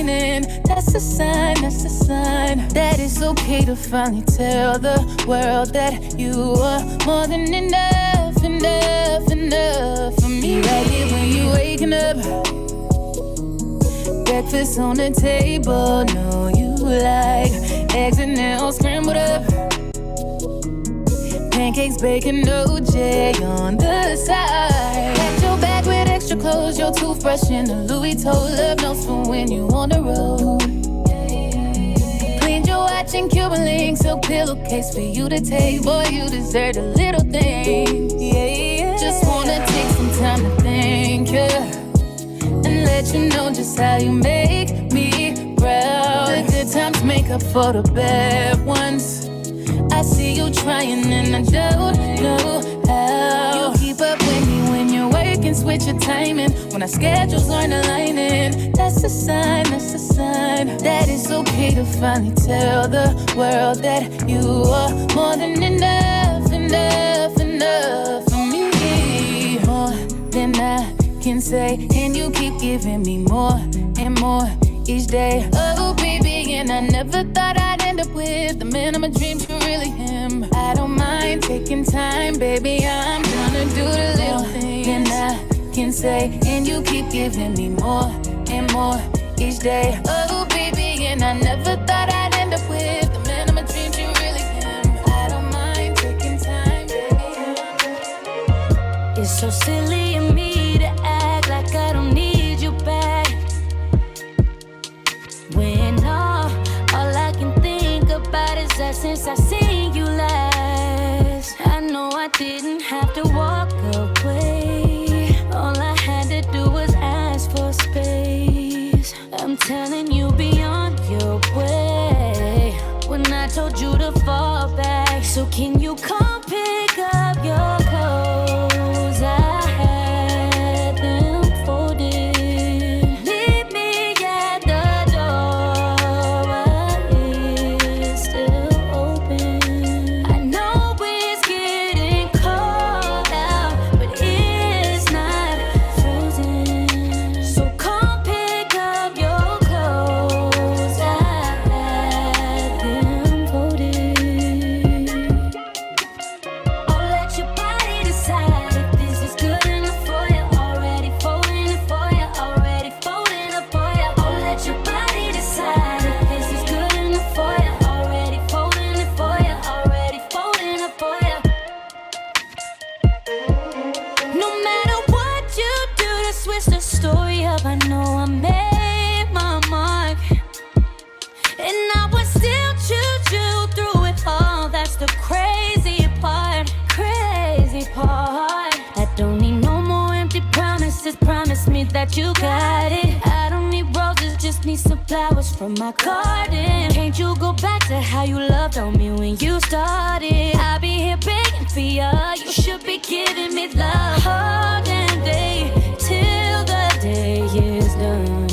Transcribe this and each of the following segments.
aligning. That's a sign, that's a sign that it's okay to finally tell the world that you are more than enough, enough, enough for me. Right here when you waking up, breakfast on the table. Know you like eggs and all scrambled up, pancakes, bacon, OJ on the side. Packed your bag with extra clothes, your toothbrush and a Louis told love notes for when you on the road. Cleaned your watch and Cuban links, silk pillowcase for you to take. Boy, you deserve the little things. Yeah. Just wanna take some time to thank you and let you know just how you make me proud. The good times make up for the bad ones. I see you trying and I don't know how. You keep up with me when you're working, switch your timing when our schedules aren't aligning. That's a sign, that's a sign that it's okay to finally tell the world that you are more than enough, enough, enough for me. More than I can say, and you keep giving me more and more each day. Oh baby, and I never thought I'd end up with the man of my dreams. You're really him. I don't mind taking time, baby. I'm gonna do the little things than I can say, and you keep giving me more and more each day. Oh baby, and I never thought I'd end up with the man of my dreams. You're really him. I don't mind taking time, baby. It's so silly of me to act like I don't need you back, when all I can think about is that since I seen you last. I know I didn't have to walk away. All I had to do was ask for space. I'm telling you, be on your way when I told you to fall back. So can you come pick up your clothes? I had them folded. Leave me at the door while it's still open. I know it's getting cold out, but it's not frozen. So come pick up your clothes. I had them folded. I'll let your body decide if this is good enough for you. Already folding it for you, already folding it for you. I'll let your body decide if this is good enough for you. Already folding it for you, already folding it for you. No matter what you do to switch the story up, I know I made my mark, and I would still choose you through it all. That's the crazy part, crazy part. I don't need no more empty promises. Promise me that you got it. I don't need roses, just need some flowers from my garden. Can't you go back to how you loved on me when you started? I'll be here begging for you. You should be giving me love all damn day till the day is done.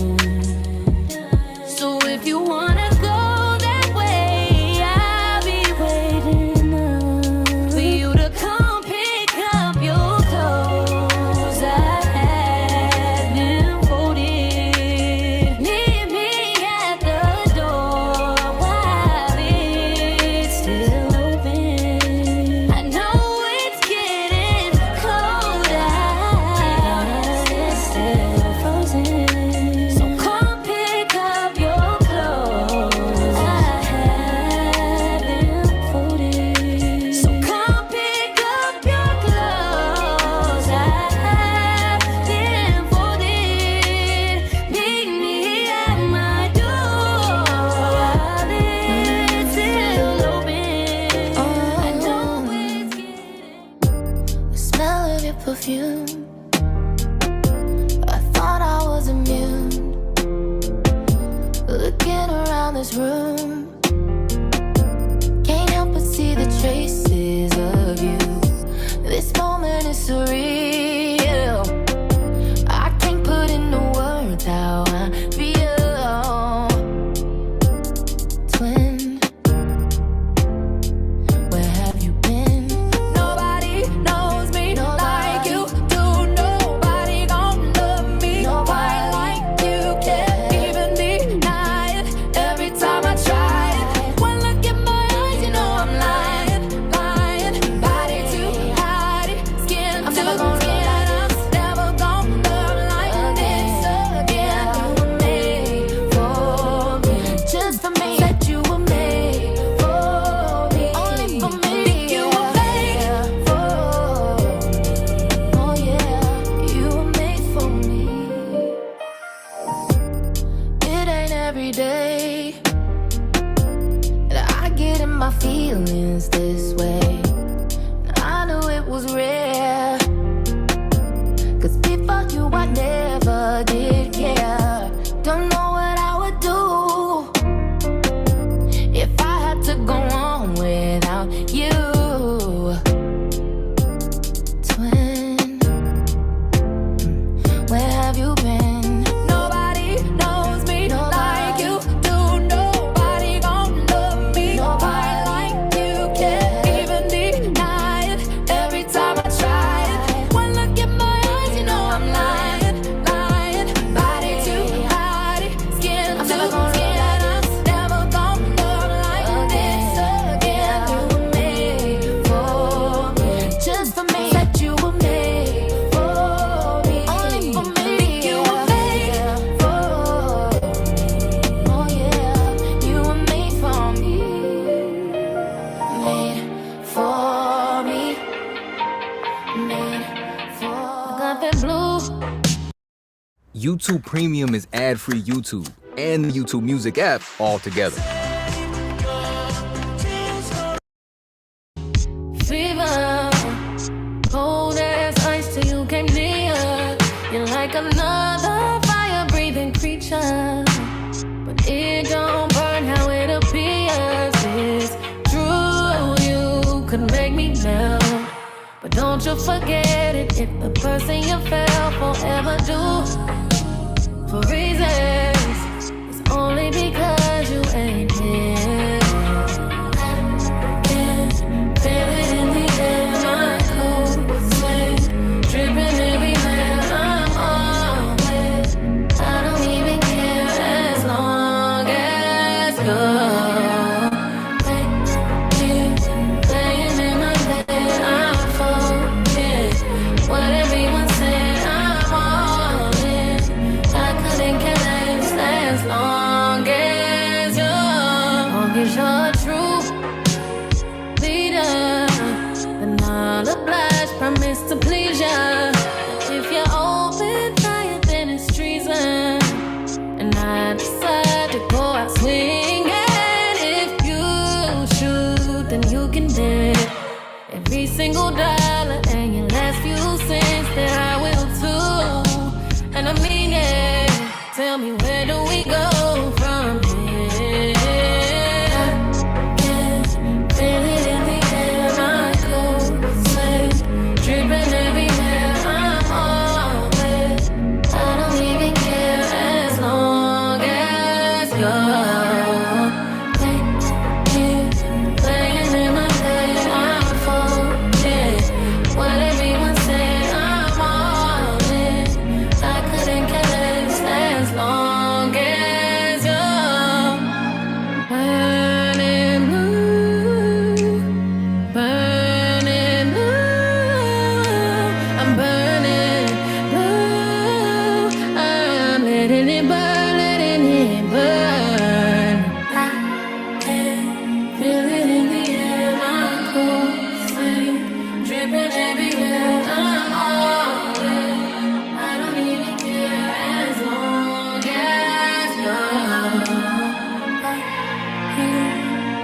So if you wanna go that way, I'll be waiting up for you to come pick up your clothes. I had them folded. Meet me at the door while it's still open. I know it's getting cold out, it's still frozen. So come pick up your clothes. I had them folded. So come pick up your clothes. I had them folded. Meet me at my door while it's still open. I know it's getting. The smell of your perfume, I thought I was immune. Looking around this room, can't help but see the traces of you. This moment is surreal. I can't put into words how I feel. Twin, where have you been? Nobody knows me like you do. Nobody gon' love me quite like you can. Even me every day that I get in my feelings this way. I knew it was rare, 'cause before you I never did care. Don't know what I would do if I had to go on without you. Twin, where have you been? Nobody knows me like you do. Nobody gon' love me quite like you. Can't even deny it every time I try it. One look in my eyes, you know I'm lying, lying. Body to body, skin to skin. I'm never gon' love like this again. You were made for me, just for me. Said you were made for me, only for me. You were made for me. Oh yeah, you were made for me, made for me, made for. I got that blue. YouTube Premium is ad-free YouTube and the YouTube Music app all together. Fever, cold as ice till you came near. You're like another fire-breathing creature, but it don't burn how it appears. It's true, you could make me melt, but don't you forget it. If the person you fell for ever do, for reasons, it's only because you ain't here. Feel it in the air, my cold sweat dripping everywhere. I'm on it. I don't even care as long as you're laying in my bed. I forget what everyone said. I'm on it. I couldn't care less as long as you're true leader, then I'll oblige, promise to please ya. If you open fire, then it's treason, and I decide to go out swinging. If you shoot, then you can bet every single dollar and your last few cents that I will too, and I mean it. Tell me, where do we go from here? Feel it in the air, my cold sweat dripping everywhere. I'm on it. I don't even care as long as you're laying in my bed. I forget what everyone said. I'm on it. I couldn't care less as long as you're burning blue, burning blue. I'm burning blue. I'm letting it burn, letting it burn. I can feel it in the air, my cold sweat dripping everywhere. I'm on it. I don't even care as long as you're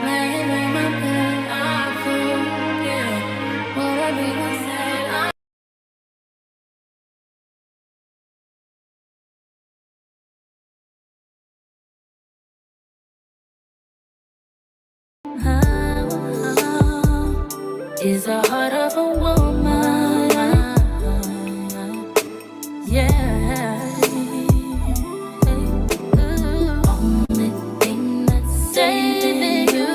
laying in my bed. I forget what everyone said. Is the heart of a woman, yeah. Only thing that's saving you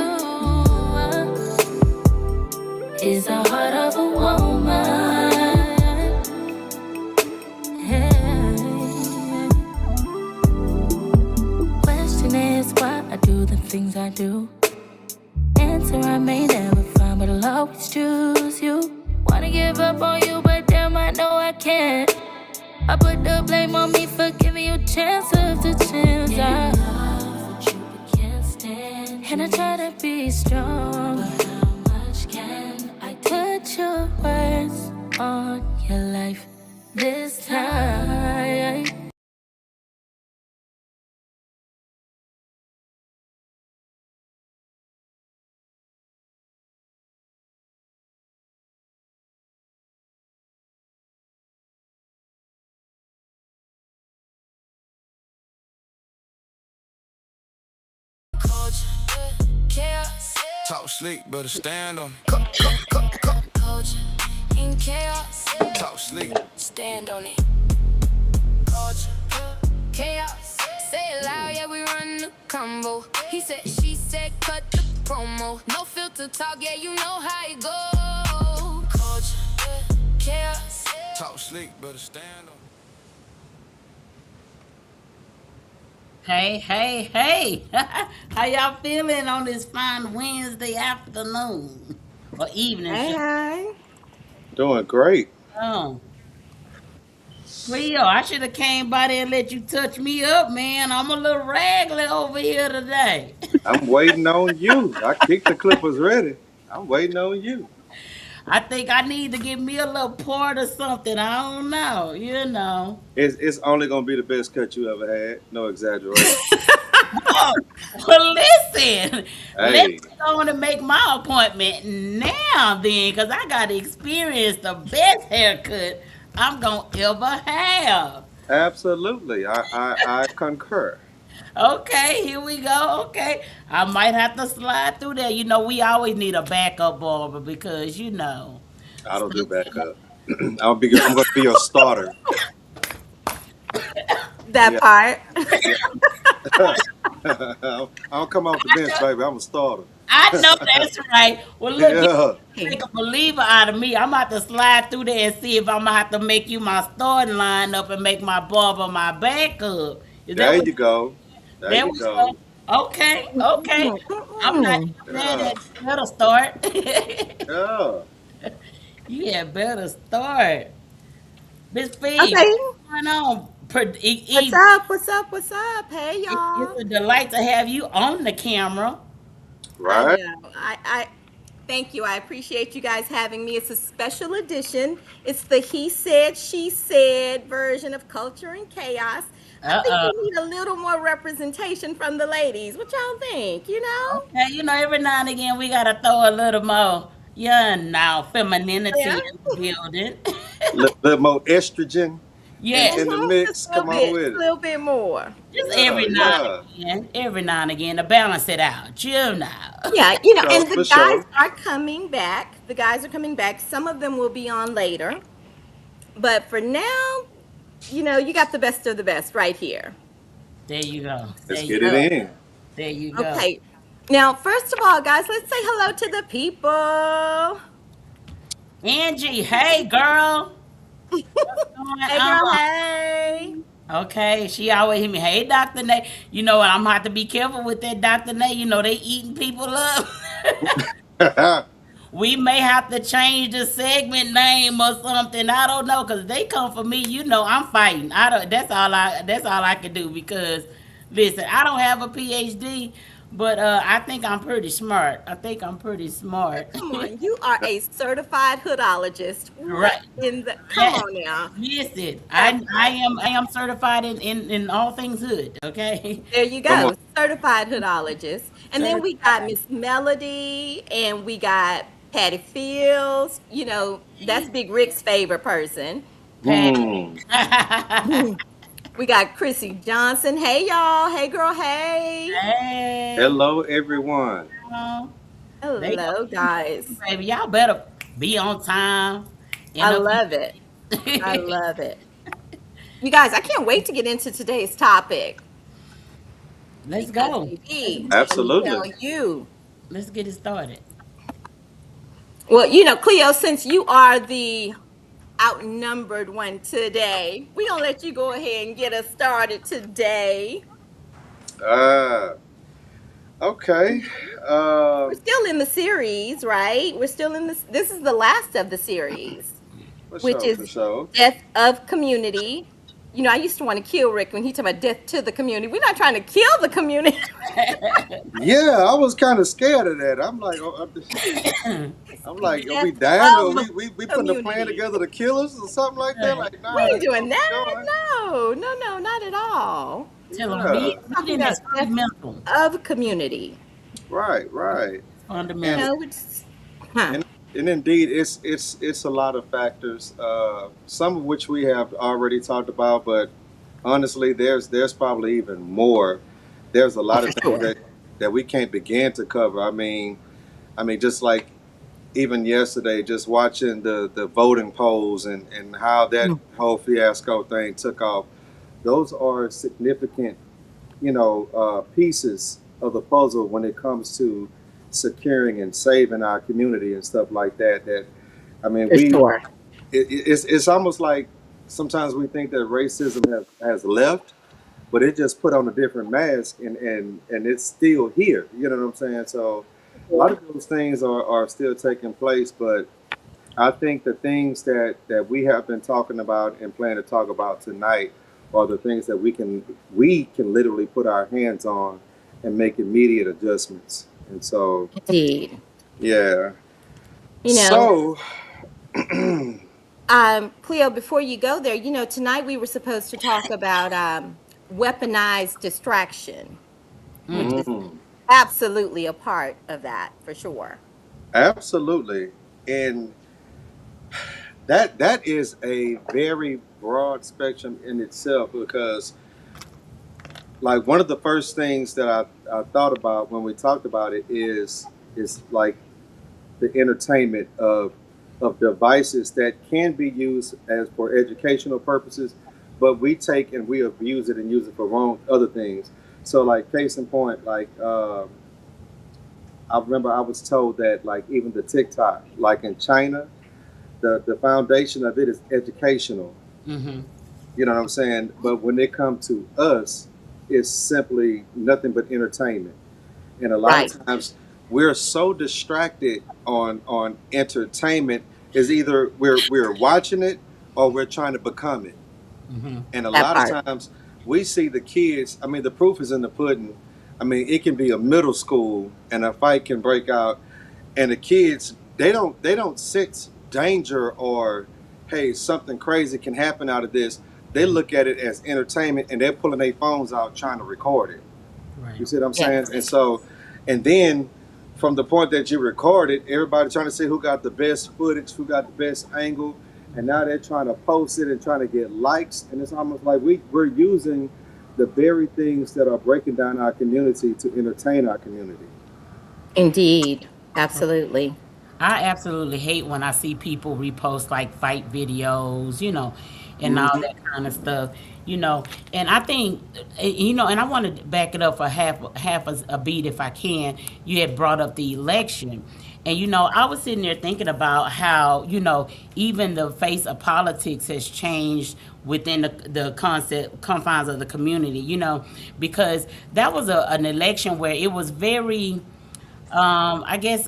is the heart of a woman. Yeah. Question is why I do the things I do. Answer I may never find, but I'll always choose you. Wanna give up on you, but damn, I know I can't. I put the blame on me for giving you chance after chance. I love what you can't stand, and I try to be strong, but how much can I put your words on your life this time? Talk slick, better stand on it. Culture in chaos. Talk slick. Stand on it. Culture. Chaos. Say it loud, yeah, we run the combo. He said, she said, cut the promo. No filter talk, yeah, you know how it go. Culture. Chaos. Talk slick, better stand on it. Hey, hey, hey! How y'all feeling on this fine Wednesday afternoon or evening? Hey, hey. Doing great. Oh, Cleo, I should have came by there and let you touch me up, man. I'm a little raggedy over here today. I'm waiting on you. I kicked the Clippers ready. I'm waiting on you. I think I need to give me a little part or something. I don't know, you know. It's only gonna be the best cut you ever had. No exaggeration. Oh, well, listen, let me Hey, go on and make my appointment now, then, because I got to experience the best haircut I'm going to ever have. absolutely. I concur. Okay, here we go. Okay, I might have to slide through there. You know, we always need a backup barber because, you know. I don't do backup. I'm gonna be your starter. That Yeah, part. yeah. I don't come off the bench, baby. I'm a starter. I know that's right. Well, look, you Yeah. make a believer out of me. I'm about to slide through there and see if I'm gonna have to make you my starting lineup and make my barber my backup. Is that There what? you go. There There you we go. go. Okay, okay. I'm not Mm-mm. even mad Yeah. at you. Better start. Yeah. Yeah, better start. Miss Fee, Okay. what's going on? What's up? What's up? What's up? Hey, It's y'all. a delight to have you on the camera. I Right. know. I thank you. I appreciate you guys having me. It's a special edition. It's the he said, she said version of Culture and Chaos. I think we Uh-oh. need a little more representation from the ladies. What y'all think? You know? Okay, you know, every now and again we gotta throw a little more, yeah, now Yeah. femininity in the building. Little more estrogen Yes, in the Just mix. Come on just with a it. little bit more. just Yeah. Yeah. every now and again to balance it out, you know. Yeah, Sure, and for the guys sure. are coming back. The guys are coming back. Some of them will be on later. But for now, you got the best of the best right here. There you go. There Let's you get it go. in. There you go. Okay. Now, first of all, guys, let's say hello to the people. Angie, hey girl. What's going Hey, girl, on? hey. Okay, she always hit me. Hey, Dr. Nate. You know what? I'm gonna have to be careful with that Dr. Nate. You know they eating people up. We may have to change the segment name or something. I don't know, cause they come for me. You know, I'm fighting. I don't. That's all I can do because, listen, I don't have a PhD, but I think I'm pretty smart. I think I'm pretty smart. Come on, you are a certified hoodologist. What Right. in the? Come Yeah. on now. Listen, That's I am certified in all things hood. Okay. There you Come on. go, certified hoodologist. And then we got Certified. Miss Melody, and we got Patty Fields. That's Big Rick's favorite person. Patty. Hmm. We got Chrissy Johnson. Hey, y'all. Hey, girl. Hey. Hey. Hello, everyone. They gonna Hello, keep guys. you, baby. Y'all better be on time. I Interview. love it. I love it. You guys, I can't wait to get into today's topic. Let's Because, go. baby, let me tell Absolutely. you. Let's get it started. Well, Cleo, since you are the outnumbered one today, we're going to let you go ahead and get us started today. Uh, okay. We're Um, still in the series, right? We're still in this is the last of the series, for which sure, for is sure. Death of Community. I used to want to kill Rick when he talked about death to the community. We're not trying to kill the community. Yeah, I was kind of scared of that. I'm like, are we Death dying? Or of we putting a plan community. together to kill us or something like that? Right. Like, We nah, ain't that's doing what we that. doing. No, no, no, not at all. Tell them read, Yeah, read Talking in about death experimental. of community. right, right. And Fundamental. It's huh. and and indeed, it's a lot of factors. Some of which we have already talked about, but honestly, there's probably even more. There's a Oh, lot for of things sure. that we can't begin to cover. I mean, I mean, just like even yesterday, just watching the voting polls and how that whole fiasco thing took off. Those are significant, pieces of the puzzle when it comes to securing and saving our community and stuff like that. That I mean, For sure. it's almost like sometimes we think that racism has left, but it just put on a different mask and it's still here. You know what I'm saying? So a lot of those things are still taking place, but I think the things that we have been talking about and plan to talk about tonight are the things that we can literally put our hands on and make immediate adjustments. And so, Indeed. yeah. You know, So, Cleo, before you go there, tonight we were supposed to talk about weaponized distraction, which is mhm, absolutely a part of that for sure. absolutely, and that is a very broad spectrum in itself because, like, one of the first things that I thought about when we talked about it is like the entertainment of devices that can be used as for educational purposes, but we take and we abuse it and use it for wrong other things. So, like, case in point, like, I remember I was told that, like, even the TikTok, like in China, the foundation of it is educational. Mm-hmm. You know what I'm saying? But when it comes to us, it's simply nothing but entertainment. And a lot Right. of times we're so distracted on entertainment is either we're watching it or we're trying to become it. Mm-hmm. And a That lot of part. times we see the kids, I mean, the proof is in the pudding. I mean, it can be a middle school and a fight can break out and the kids they don't sense danger or hey, something crazy can happen out of this. They look at it as entertainment and they're pulling their phones out trying to record it. Right. You see what I'm saying? Yes. And so, and then from the point that you record it, everybody trying to see who got the best footage, who got the best angle, and now they're trying to post it and trying to get likes. And it's almost like we're using the very things that are breaking down our community to entertain our community. Indeed. Absolutely. I absolutely hate when I see people repost like fight videos, and all Hmm. that kind of stuff, you know. And I think, and I want to back it up for half a beat if I can. You had brought up the election, and I was sitting there thinking about how even the face of politics has changed within the concept confines of the community, because that was an election where it was very I guess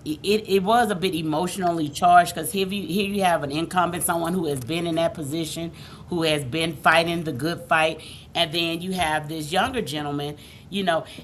it was a bit emotionally charged because here you have an incumbent, someone who has been in that position, who has been fighting the good fight, and then you have this younger gentleman,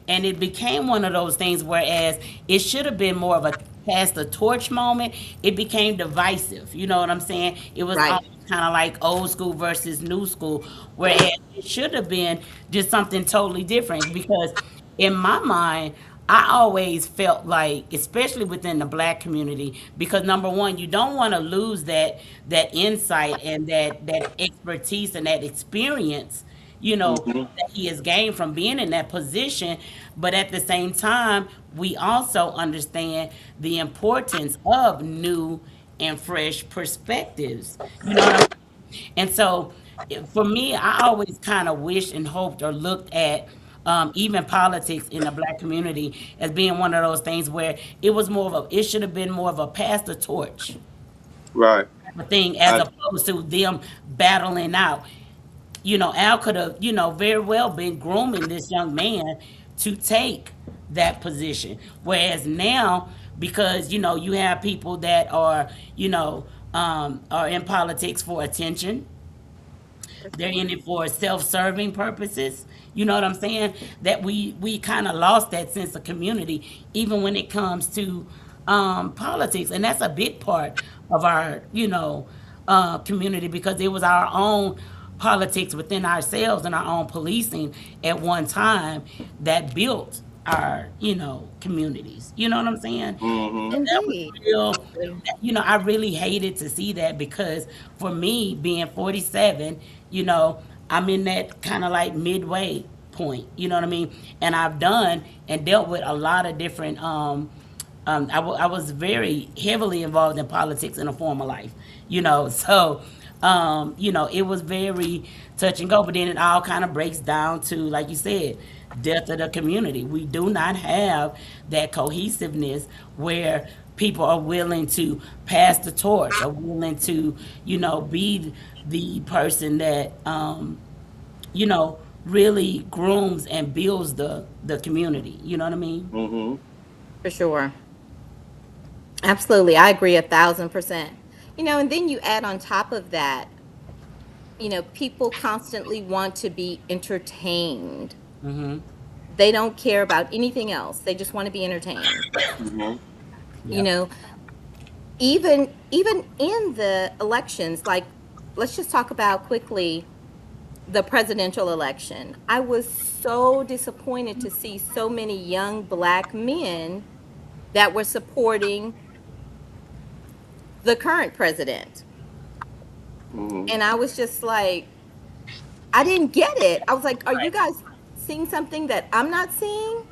and it became one of those things. Whereas it should have been more of a pass the torch moment, it became divisive. You know what I'm saying? It was Right. kind of like old school versus new school, whereas it should have been just something totally different because in my mind, I always felt like, especially within the black community, because number one, you don't want to lose that insight and that expertise and that experience, Hmm. that he has gained from being in that position. But at the same time, we also understand the importance of new and fresh perspectives. You know what I'm and so, for me, I always kind of wished and hoped or looked at even politics in the black community as being one of those things where it should have been more of a pass the torch Right. type of thing as I, opposed to them battling out. Al could have, very well been grooming this young man to take that position. Whereas now, because, you have people that are in politics for attention, they're in it for self-serving purposes. You know what I'm saying? That we kind of lost that sense of community, even when it comes to politics, and that's a big part of our community because it was our own politics within ourselves and our own policing at one time that built our communities. You know what I'm saying? hmm. That was Indeed. real. I really hated to see that because for me, being 47, you know, I'm in that kind of like midway point. You know what I mean? And I've done and dealt with a lot of different I was very heavily involved in politics in a former life, so it was very touch and go. But then it all kind of breaks down to, like you said, death of the community. We do not have that cohesiveness where people are willing to pass the torch, are willing to, be the person that really grooms and builds the community. You know what I mean? Mm-hmm. For sure. Absolutely. I agree 1,000%. And then you add on top of that, people constantly want to be entertained. Mm-hmm. They don't care about anything else. They just want to be entertained. Mm-hmm. You Yep. know, even in the elections, like let's just talk about quickly the presidential election. I was so disappointed to see so many young black men that were supporting the current president. Mm-hmm. And I was just like, I didn't get it. I was like, are you guys seeing something that I'm not seeing?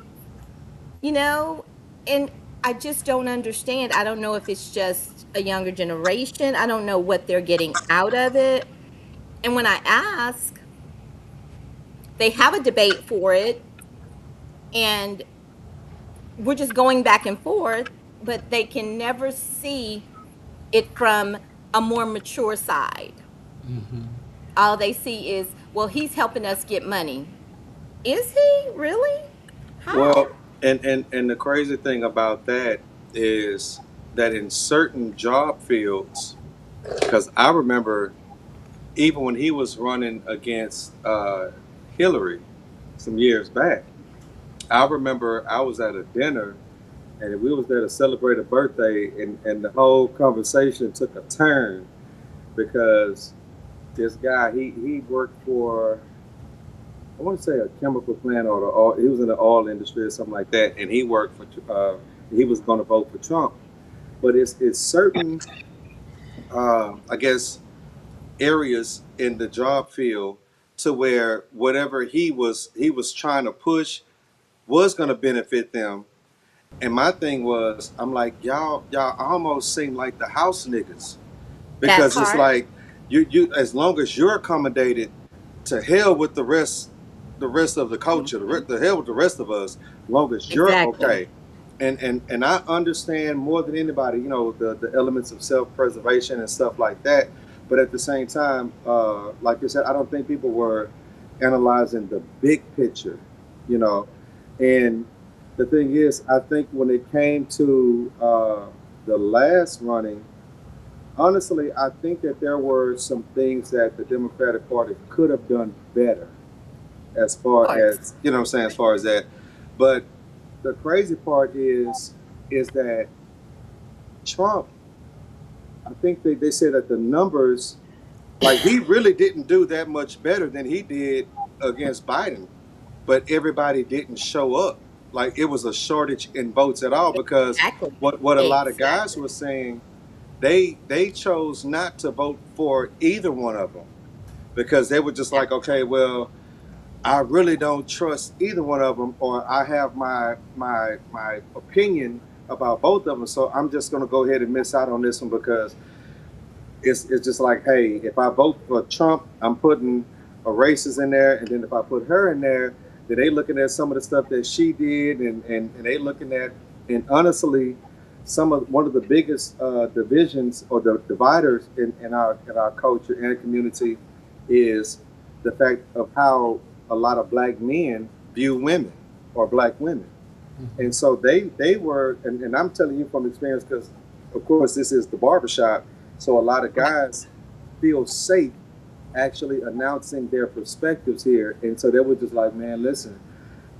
You know? And I just don't understand. I don't know if it's just a younger generation. I don't know what they're getting out of it. And when I ask, they have a debate for it, and we're just going back and forth, but they can never see it from a more mature side. All they see is, well, he's helping us get money. Is he really? Well, How? and the crazy thing about that is that in certain job fields, because I remember even when he was running against Hillary some years back, I remember I was at a dinner and we was there to celebrate a birthday, and the whole conversation took a turn because this guy he worked for, I want to say, a chemical plant, or he was in the oil industry or something like that, and he worked for he was going to vote for Trump. But it's certain I guess areas in the job field to where whatever he was trying to push was going to benefit them. And my thing was, I'm like, y'all almost seem like the house niggas, That because it's part? like you as long as you're accommodated, to hell with the rest of the culture, the hell with the rest of us, as long as you're Exactly. okay. And I understand more than anybody, the elements of self-preservation and stuff like that. But at the same time, like you said, I don't think people were analyzing the big picture, you know. And the thing is, I think when it came to the last running, honestly, I think that there were some things that the Democratic Party could have done better, as Of far course. as, you know what I'm saying, as far as that. But the crazy part is that Trump, I think they said that the numbers, like, he really didn't do that much better than he did against Biden, but everybody didn't show up. Like, it was a shortage in votes at all, because Exactly. what a lot of guys Exactly. were saying, they chose not to vote for either one of them, because they were just Yeah. like, okay, well, I really don't trust either one of them, or I have my opinion about both of them, so I'm just going to go ahead and miss out on this one, because it's just like, hey, if I vote for Trump, I'm putting a racist in there, and then if I put her in there, then they looking at some of the stuff that she did, and they looking at, and honestly, one of the biggest divisions, or the dividers in our culture and community, is the fact of how a lot of black men view women, or black women. And so they were, and I'm telling you from experience, because of course this is the barbershop, so a lot of guys feel safe actually announcing their perspectives here. And so they were just like, man, listen,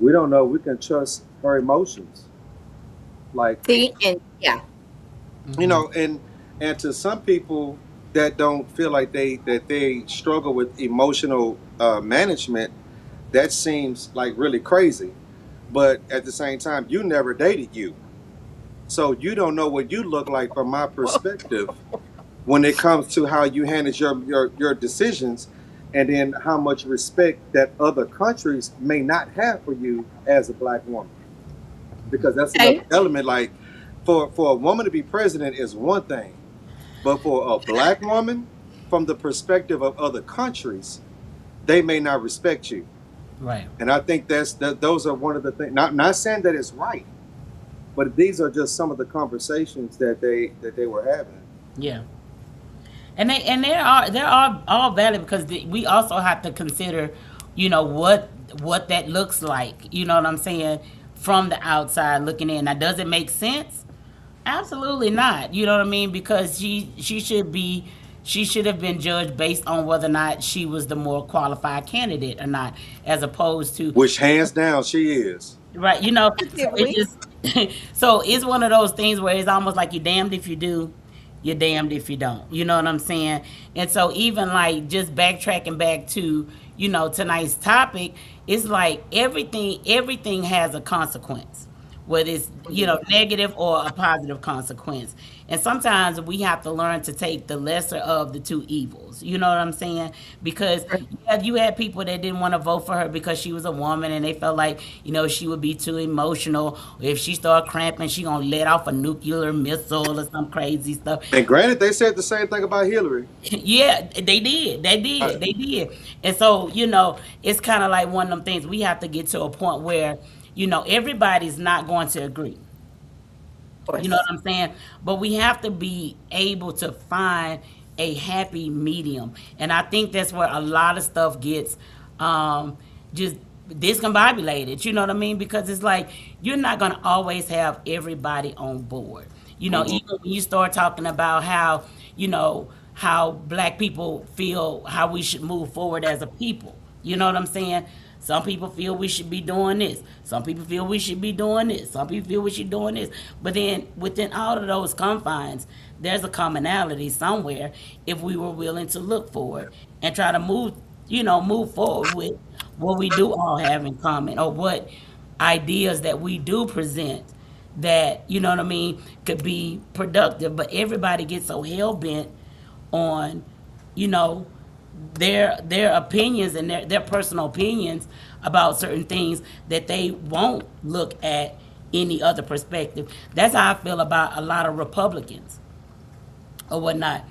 we don't know, we can trust her emotions. Like, See, and yeah, and to some people that don't feel like they struggle with emotional management, that seems like really crazy. But at the same time, you never dated you, so you don't know what you look like from my perspective, when it comes to how you handle your decisions, and then how much respect that other countries may not have for you as a black woman, because that's another okay. element. Like, for a woman to be president is one thing, but for a black woman, from the perspective of other countries, they may not respect you. Right. And I think those are one of the things. Not saying that it's right, but these are just some of the conversations that they were having. Yeah. And there are all valid because we also have to consider, what that looks like. You know what I'm saying? From the outside looking in. Now, does it make sense? Absolutely not. You know what I mean? Because she should have been judged based on whether or not she was the more qualified candidate or not, as opposed to Which hands down she is. right. So it Relatively. just so it's one of those things where it's almost like you're damned if you do, you're damned if you don't. You know what I'm saying? And so even like just backtracking back to tonight's topic, it's like everything has a consequence, whether it's negative or a positive consequence. And sometimes we have to learn to take the lesser of the two evils. You know what I'm saying? Because you had people that didn't want to vote for her because she was a woman and they felt like she would be too emotional. If she started cramping, she gonna let off a nuclear missile or some crazy stuff. And granted, they said the same thing about Hillary. Yeah, they did. They did. And so, it's kind of like one of them things. We have to get to a point where, everybody's not going to agree. Of You know what course. I'm saying? But we have to be able to find a happy medium. And I think that's where a lot of stuff gets just discombobulated. You know what I mean? Because it's like you're not going to always have everybody on board. Even when you start talking about how black people feel how we should move forward as a people. You know what I'm saying? Some people feel we should be doing this. Some people feel we should be doing this. Some people feel we should be doing this. But then within all of those confines, there's a commonality somewhere if we were willing to look for it and try to move forward with what we do all have in common or what ideas that we do present that, what I mean, could be productive. But everybody gets so hell bent on, you know, their opinions and their personal opinions about certain things that they won't look at any other perspective. That's how I feel about a lot of Republicans or whatnot.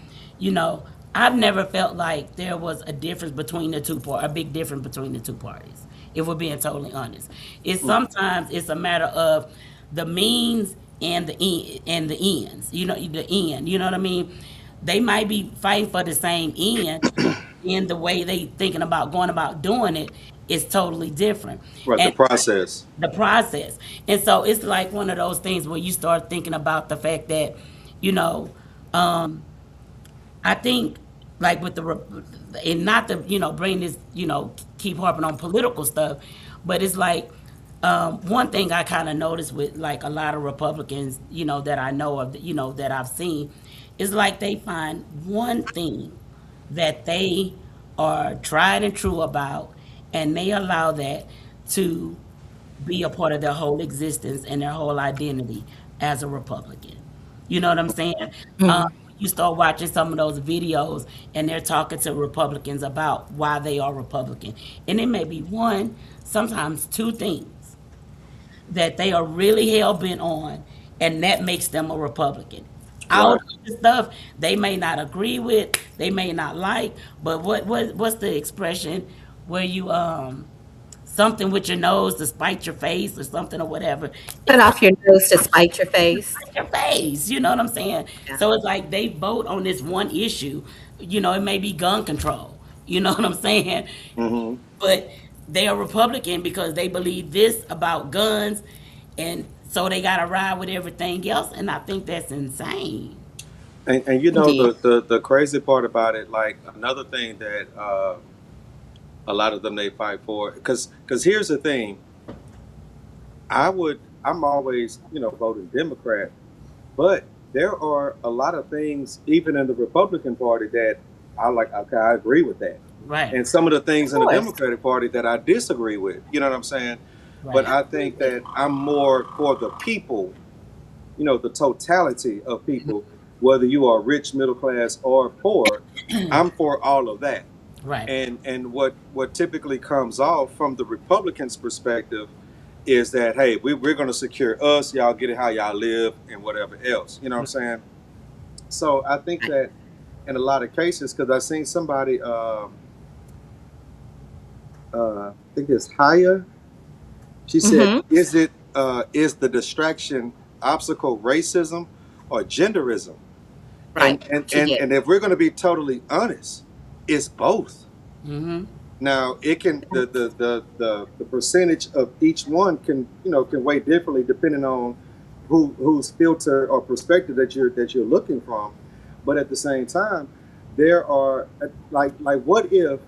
I've never felt like there was a difference between a big difference between the two parties. If we're being totally honest, it's sometimes it's a matter of the means and the ends. The end. You know what I mean? They might be fighting for the same end, in the way they thinking about going about doing it is totally different. Right, the And process. the process. And so it's like one of those things where you start thinking about the fact that, you know, I think like with and not to, bring this, keep harping on political stuff, but it's like one thing I kind of noticed with like a lot of Republicans, that I know of, that I've seen, is like they find one thing that they are tried and true about, and they allow that to be a part of their whole existence and their whole identity as a Republican. You know what I'm saying? You start watching some of those videos, and they're talking to Republicans about why they are Republican, and it may be one, sometimes two things that they are really hell bent on, and that makes them a Republican. All Right. of this stuff they may not agree with, they may not like, but what's the expression where you something with your nose to spite your face or something or whatever? Cut It's off your nose to spite your face. your face. You know what I'm saying? Yeah. So it's like they vote on this one issue. It may be gun control. You know what I'm saying? But they are Republican because they believe this about guns, and so they got to ride with everything else. And I think that's insane. And Indeed. the crazy part about it, like another thing that a lot of them they fight for, because here's the thing, I'm always voting Democrat, but there are a lot of things even in the Republican Party that I like. Okay, I agree with that, Right. and some of the things Of in the course. Democratic Party that I disagree with. You know what I'm saying? But Right. I think that I'm more for the people, the totality of people, whether you are rich, middle class, or poor. I'm for all of that. Right. And what typically comes off from the Republicans' perspective is that, hey, we're going to secure us, y'all get it how y'all live and whatever else. You know what I'm saying? So I think that in a lot of cases, because I seen somebody, I think it's Haya. She said, Mm-hmm. is the distraction obstacle racism or genderism? Right. She And did. if we're going to be totally honest, it's both. Mm-hmm. Now it can the percentage of each one can can weigh differently depending on whose filter or perspective that you're looking from, but at the same time, there are like what if,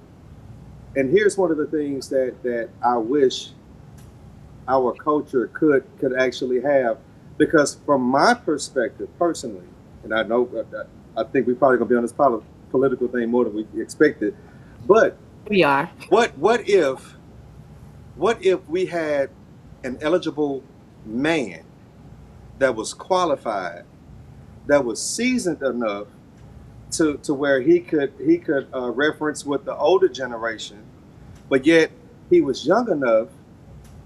and here's one of the things that I wish our culture could actually have, because from my perspective personally, and I know I think we're probably gonna be on this political thing more than we expected, but We are. what if we had an eligible man that was qualified, that was seasoned enough to where he could reference with the older generation, but yet he was young enough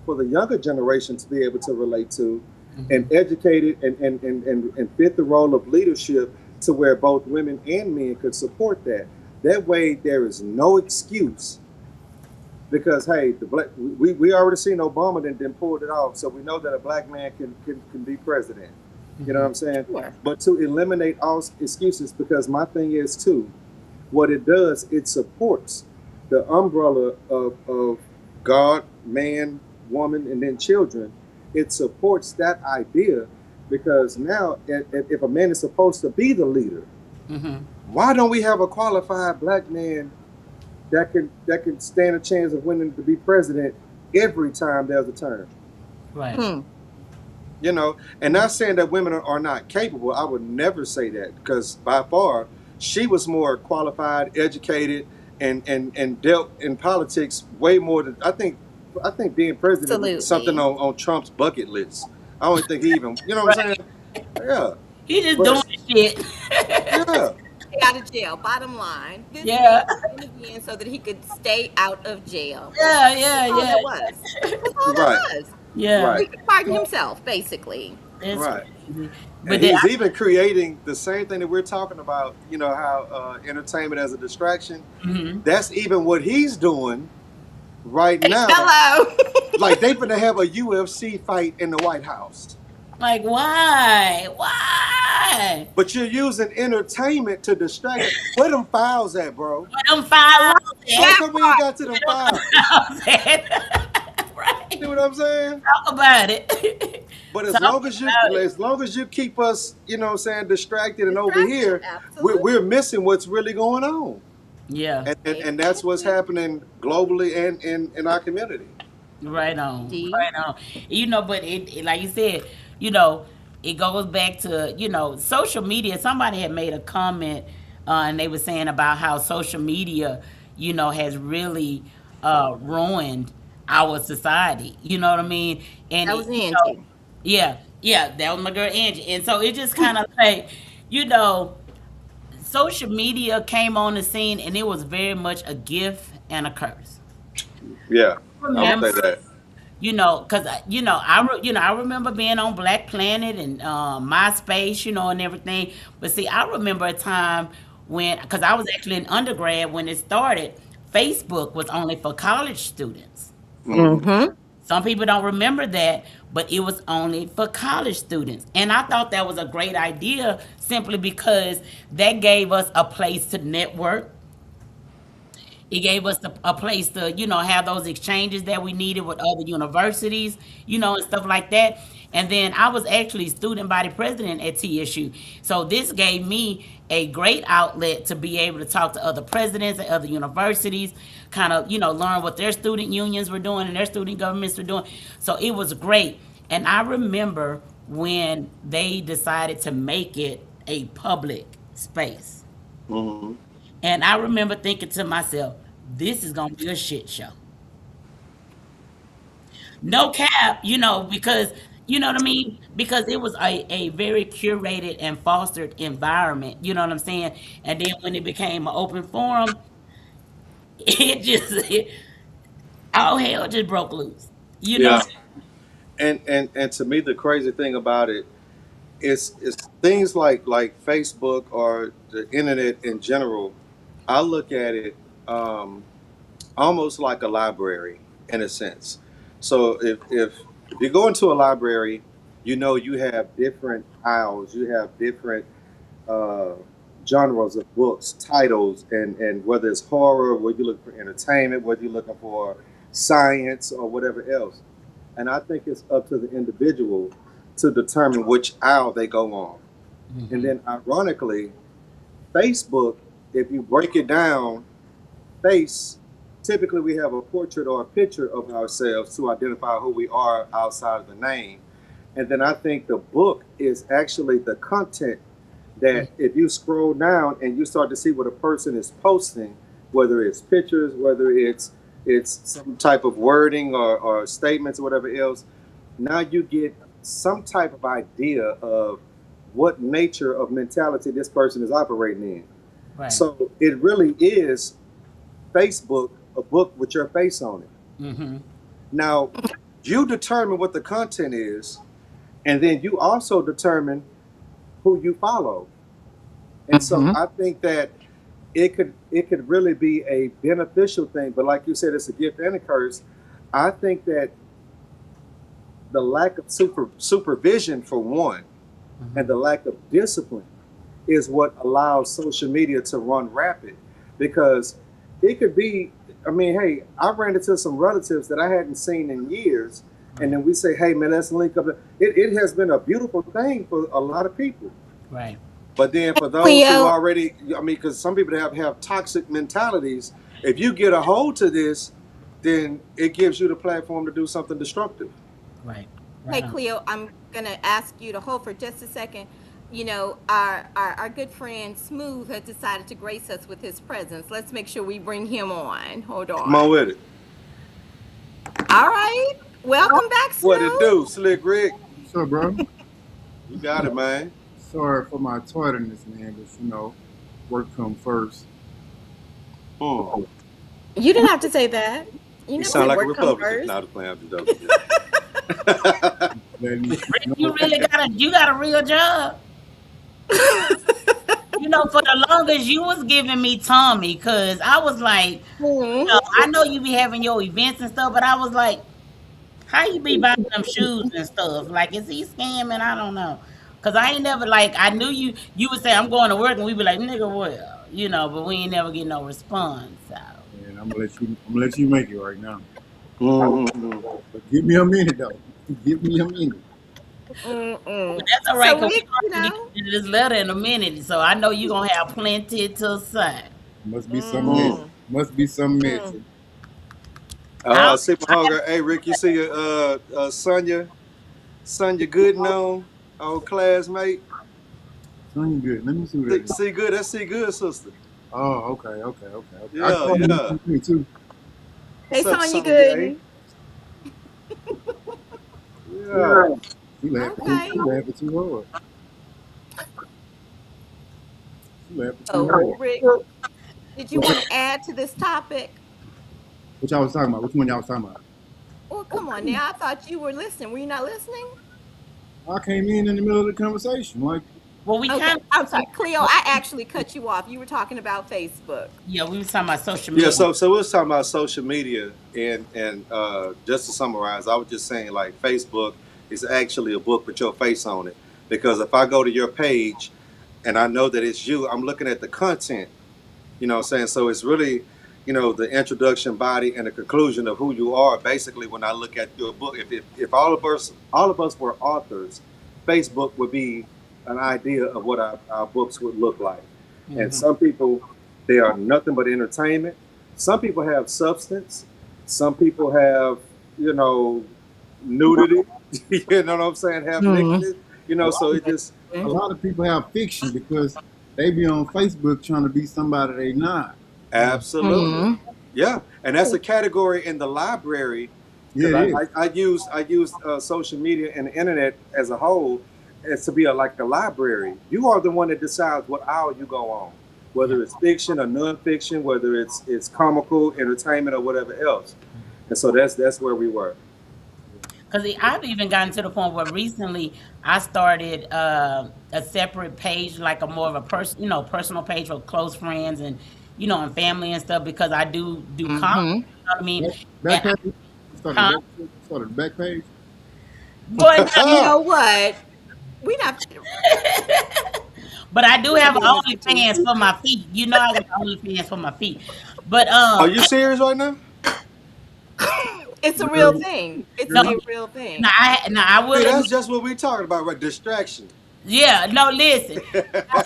for the younger generation to be able to relate to, and educated and fit the role of leadership to where both women and men could support that. That way, there is no excuse, because hey, we already seen Obama then pulled it off, so we know that a black man can be president. You know what I'm saying? Sure. But to eliminate all excuses, because my thing is too, what it does, it supports the umbrella of God, man, woman, and then children. It supports that idea, because now if a man is supposed to be the leader, Mm-hmm. why don't we have a qualified black man that can stand a chance of winning to be president every time there's a term? Right. Hmm. And not saying that women are not capable. I would never say that, because by far she was more qualified, educated, and dealt in politics way more than I think being president was something Absolutely. on Trump's bucket list. I don't think he even, you know what I'm Right. saying? Yeah. He just doing But shit. yeah. Stay out of jail. Bottom line, this man Yeah. was in again so that he could stay out of jail. Yeah. Yeah. That's all Yeah. that was. That's all Right. that was. Yeah. So Right. he could pardon So himself, basically. that's Right. crazy. And But then, he's even creating the same thing that we're talking about, how entertainment as a distraction. mhm. That's even what he's doing right now. Hello. Like they finna have a UFC fight in the White House, Like, why? Why? but you're using entertainment to distract it. Where them files at, bro? Where them five lows How at? That come we ain't part. got to them Where them files? files at? See Right. what I'm saying? Talk about it. But as Talk long as you about it. as long as you keep us, distracted and over Distracted. here, we're Absolutely. missing what's really going on, Yeah. and that's what's Exactly. happening globally and in our community. Right on, D. right on. But like you said, you know, it goes back to social media. Somebody had made a comment, and they were saying about how social media, has really ruined our society. You know what I mean? And That was Angie. yeah, yeah, that was my girl Angie. And so it just kind of like, you know, social media came on the scene, and it was very much a gift and a curse. Yeah, I would say Remember, that. because I remember being on Black Planet and MySpace, and everything. But see, I remember a time when, because I was actually an undergrad when it started, Facebook was only for college students. Hmm. Mm-hmm. Some people don't remember that, but it was only for college students. And I thought that was a great idea, simply because that gave us a place to network. It gave us a place to, have those exchanges that we needed with other universities, and stuff like that. And then I was actually student body president at TSU. So this gave me a great outlet to be able to talk to other presidents at other universities, kind of, learn what their student unions were doing and their student governments were doing. So it was great. And I remember when they decided to make it a public space. Hmm. And I remember thinking to myself, this is gonna be a shit show. No cap, because you know what I mean? Because it was a very curated and fostered environment, you know what I'm saying? And then when it became an open forum, it just all hell just broke loose. You know? Yeah. And to me, the crazy thing about it is things like Facebook or the internet in general. I look at it almost like a library in a sense. So if you go into a library, you know you have different aisles, you have different uh, genres of books, titles, and whether it's horror, whether you're looking for entertainment, whether you're looking for science or whatever else. And I think it's up to the individual to determine which aisle they go on. And then, ironically, Facebook, if you break it down, face, typically we have a portrait or a picture of ourselves to identify who we are outside of the name. And then I think the book is actually the content that if you scroll down and you start to see what a person is posting, whether it's pictures, whether it's some type of wording or statements or whatever else, now you get some type of idea of what nature of mentality this person is operating in. Right. So it really is Facebook, a book with your face on it. Mm-hmm. Now, you determine what the content is, and then you also determine who you follow. And so I think that it could really be a beneficial thing, but like you said, it's a gift and a curse. I think that the lack of supervision for one, and the lack of discipline is what allows social media to run rapid. Because it could be, I mean, hey, I ran into some relatives that I hadn't seen in years, and then we say, hey man, let's link up. It has been a beautiful thing for a lot of people. Right. But then for those Cleo. who already, I mean, because some people have toxic mentalities, if you get a hold to this, then it gives you the platform to do something destructive. Right. Hey, Right. Cleo, I'm going to ask you to hold for just a second. You know, our good friend Smooth has decided to grace us with his presence. Let's make sure we bring him on. Hold Come on on. with it. All right. Welcome back, What it Smooth. do, Slick Rick? What's up, bro? You got it, man. Sorry for my tardiness, man, but you know, work come first. Hmm. You didn't have to say that. You You never sound said like a work come Republican. first. Not a plan, I'm just joking. Letting you You really got a real job. You know, for the longest you was giving me Tommy, cause I was like, Mhm. I know you be having your events and stuff, but I was like, how you be buying them shoes and stuff? Like, is he scamming? I don't know. Cause I ain't never like I knew you would say I'm going to work and we be like, nigga, well, you know, but we ain't never get no response. So and I'm gonna let you make it right now. Mhm. But give me a minute though. Give me a minute. Mm-mm. that's all right, So cause we, we gonna get to this letter in a minute. So I know you gonna have plenty to say. Must be some message. mm, Must be some mm. message. I I, see my hunger. Hey, Rick, you see Sonya Gooden on, old classmate? Sound good. Let me see what that is. See Good, that's See Good, sister. Oh, okay. I Yeah, call yeah. you too. Hey, What's up, Sonya Sonya? Gooden. Yeah. You laughing Okay. too hard. You laughing too So, hard. Rick, did you want to add to this topic? What y'all was talking about? Which one y'all was talking about? Oh, come on now. I thought you were listening. Were you not listening? I came in the middle of the conversation. Like, well, we Okay. kind of I'm sorry. Cleo, I actually cut you off. You were talking about Facebook. yeah, we was talking about social Yeah, media. so we was talking about social media, and just to summarize, I was just saying like Facebook is actually a book with your face on it, because if I go to your page and I know that it's you, I'm looking at the content. You know what I'm saying? So it's really, the introduction, body, and the conclusion of who you are. Basically, when I look at your book, if all of us were authors, Facebook would be an idea of what our books would look like. And some people, they are nothing but entertainment. Some people have substance. Some people have, nudity. You know what I'm saying? Have nakedness. So it just a lot of people have fiction because they be on Facebook trying to be somebody they not. absolutely. Yeah, and that's a category in the library. Yeah, Because it is. I use social media and the internet as a whole as to be like a library. You are the one that decides what hour you go on, whether it's fiction or nonfiction, whether it's comical, entertainment, or whatever else. And so that's where we were. Because I've even gotten to the point where recently I started a separate page, like a more of a personal page for close friends and and family and stuff because I do comedy. Mm-hmm. You know what I mean? Back And page. Started huh? back page. But You know what? We not. but I do We're not have an doing this with you. OnlyFans for my feet. You know I got an OnlyFans for my feet. But Are you serious right now? It's a real Girl, thing. It's no, a real thing. now I See, will that's admit, just what we talking about, right? Distraction. yeah, no, listen. yeah,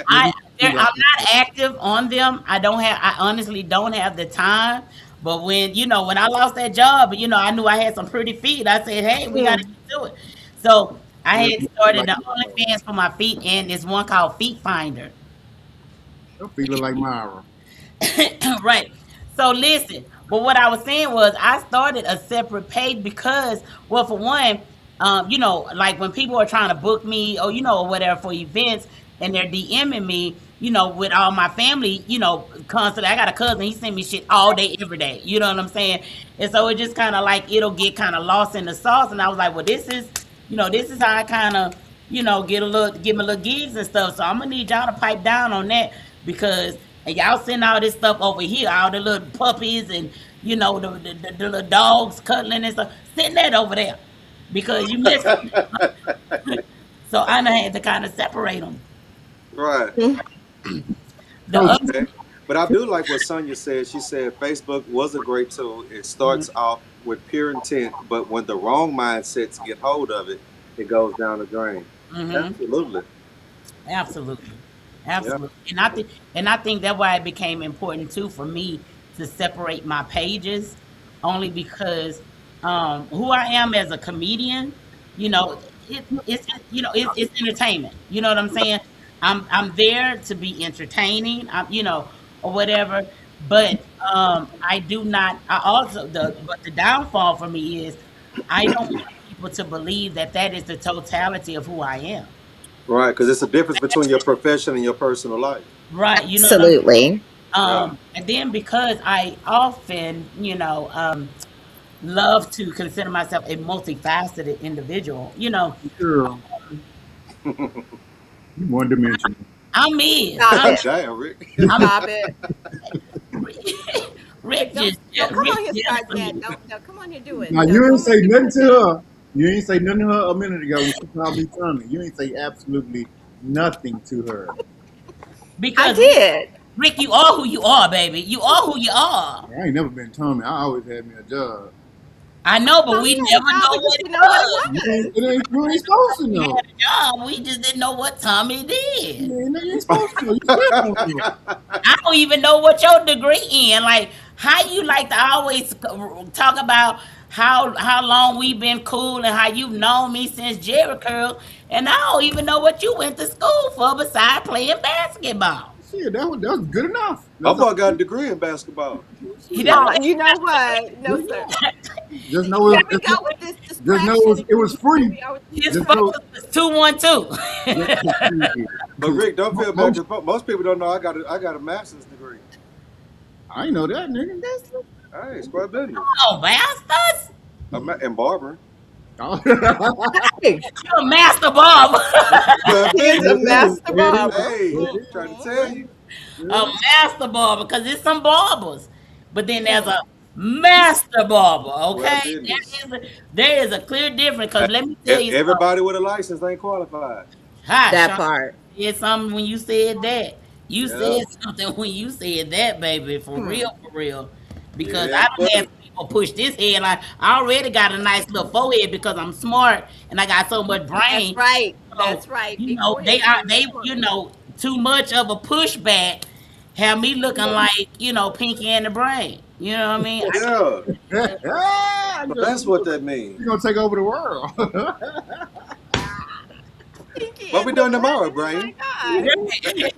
I we see I'm that. not active on them. I honestly don't have the time. But when I lost that job, I knew I had some pretty feet. I said, hey, we gotta Mm. get to it. So I Yeah, had you started like the OnlyFans for my feet and there's one called Feet Finder. I'm feeling like Myra. Right. So listen, but what I was saying was I started a separate page because, well, for one, like when people are trying to book me or or whatever for events and they're DMing me, with all my family, constantly. I got a cousin, he send me shit all day, every day. You know what I'm saying? And so it just kind of like it'll get kind of lost in the sauce. And I was like, well, this is how I kind of, get my little gigs and stuff. So I'm gonna need y'all to pipe down on that because and y'all send all this stuff over here, all the little puppies and the little dogs cuddling and stuff. Send that over there because you missed it. So I done had to kind of separate them. Right. The Coach, other, Okay. But I do like what Sonya said. She said Facebook was a great tool. It starts off with pure intent, but when the wrong mindsets get hold of it, it goes down the drain. Absolutely. absolutely, Yeah. absolutely, and I think that's why it became important too for me to separate my pages, only because who I am as a comedian, you know, it's entertainment. You know what I'm saying? I'm there to be entertaining, or whatever. But I do not. I also the downfall for me is I don't want people to believe that that is the totality of who I am. Right. Because it's a difference between your profession and your personal life. Right. You know what I'm saying? Absolutely. Yeah. And then because I often, love to consider myself a multifaceted individual, girl, you one dimensional. I'm is. Stop I'm, God it. damn, Rick. I'm Stop it. Rick Don't come Rick on here, jealous start of that. me. Don't come on here, do it. Now No, you go ain't say ahead. nothing to her. You ain't say nothing to her a minute ago when she called me Tommy. You ain't say absolutely nothing to her. I Because did. Rick, you are who you are, baby. You are who you are. I ain't never been Tommy. I always had me a job. I know, but Tommy we had a never job, know but you what it didn't know what it was. was. You ain't supposed to He know. had a job. We just didn't know what Tommy did. You ain't supposed to know. You still don't know. I don't even know what your degree in. Like, how you like to always talk about how long we've been cool and how you've known me since Jerry Curl, and I don't even know what you went to school for besides playing basketball. Shit, that was good enough. My That's all. boy got a degree in basketball. He Shit, don't. You know what? No, good sir. enough. See, Just know here it. we go with this Just know distraction. it was free. His Just phone know. was 212. Just, But Rick, don't feel bad most, because most people don't know I got a master's degree. I ain't know that, nigga. Hey, square business. Oh, bastards! In barbering. Hey, You're a master barber. Square he is a business. master barber. Hey, trying to tell you. A master barber, because there's some barbers, but then there's a master barber. Square Okay, business. there is a clear difference. Because let me tell you something. Everybody with a license ain't qualified. Hi, That Sean. part. You said something when you said that. You Yeah. said something when you said that, baby. For real, for real. Because Yeah, I don't have buddy. people push this head. Like I already got a nice little forehead because I'm smart and I got so much That's brain. right. So, That's right. Before they head are came they, before. too much of a pushback have me looking like, Pinky and the Brain. You know what I mean? Yeah. Ah, So that's what that means. you gonna take over the world. Pinky What we and the doing tomorrow, brain. Brain? Oh my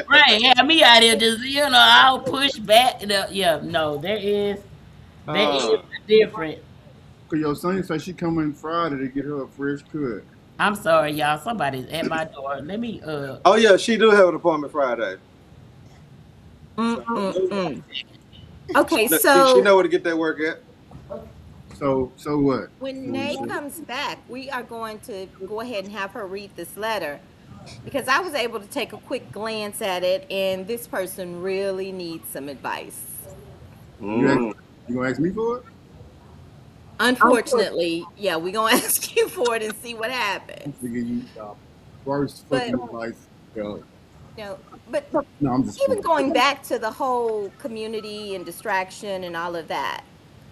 Right, have me out here just, I'll push back. Yeah, no, there is Uh, a difference. Cause your son said she coming Friday to get her a fresh cut. I'm sorry, y'all. Somebody's at my door. Let me oh yeah, she do have an appointment Friday. God. So Mm-mm-mm. Okay, she so know where to get that work at. So what? When Nay comes back, we are going to go ahead and have her read this letter because I was able to take a quick glance at it, and this person really needs some advice. You ask, Mm. you gonna ask me for it? Unfortunately, yeah, we're gonna ask you for it and see what I'm happens. gonna give you worst But fucking advice. Yo. but No, I'm just even kidding. going back to the whole community and distraction and all of that.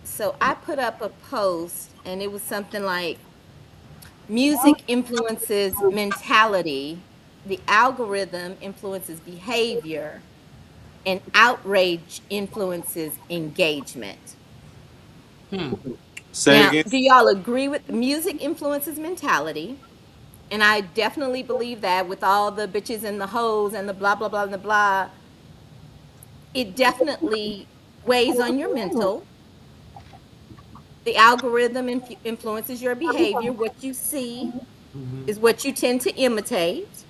So I put up a post and it was something like music influences mentality, the algorithm influences behavior, and outrage influences engagement. Say it Now, again. do y'all agree with music influences mentality? And I definitely believe that with all the bitches and the hoes and the blah, blah, blah, and the blah, it definitely weighs on your mental. The algorithm influences your behavior. What you see is what you tend to imitate.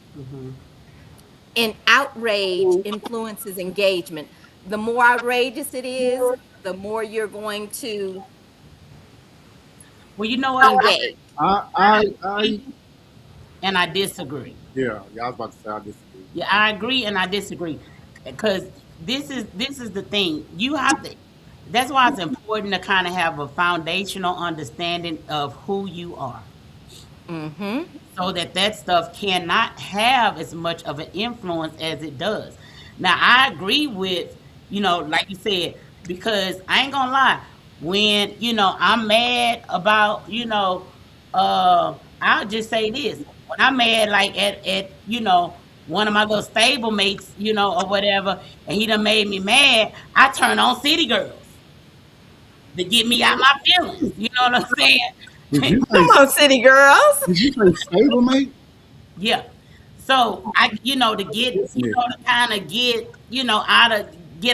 And outrage influences engagement. The more outrageous it is, the more you're going to Well, you know what? engage. I Agree and I disagree. yeah, I was about to say I disagree. Yeah, I agree and I disagree because this is the thing. You have to. That's why it's important to kind of have a foundational understanding of who you are, Mm-hmm. so that that stuff cannot have as much of an influence as it does. Now, I agree with, like you said, because I ain't gonna lie, when, I'm mad about, I'll just say this. When I'm mad, like at one of my little stable mates, or whatever, and he done made me mad, I turn on City Girls to get me out my feelings. You know what I'm Did saying? you Come say on, city girls. did you say stablemate? Yeah. So to get, This nigga. to kind of get,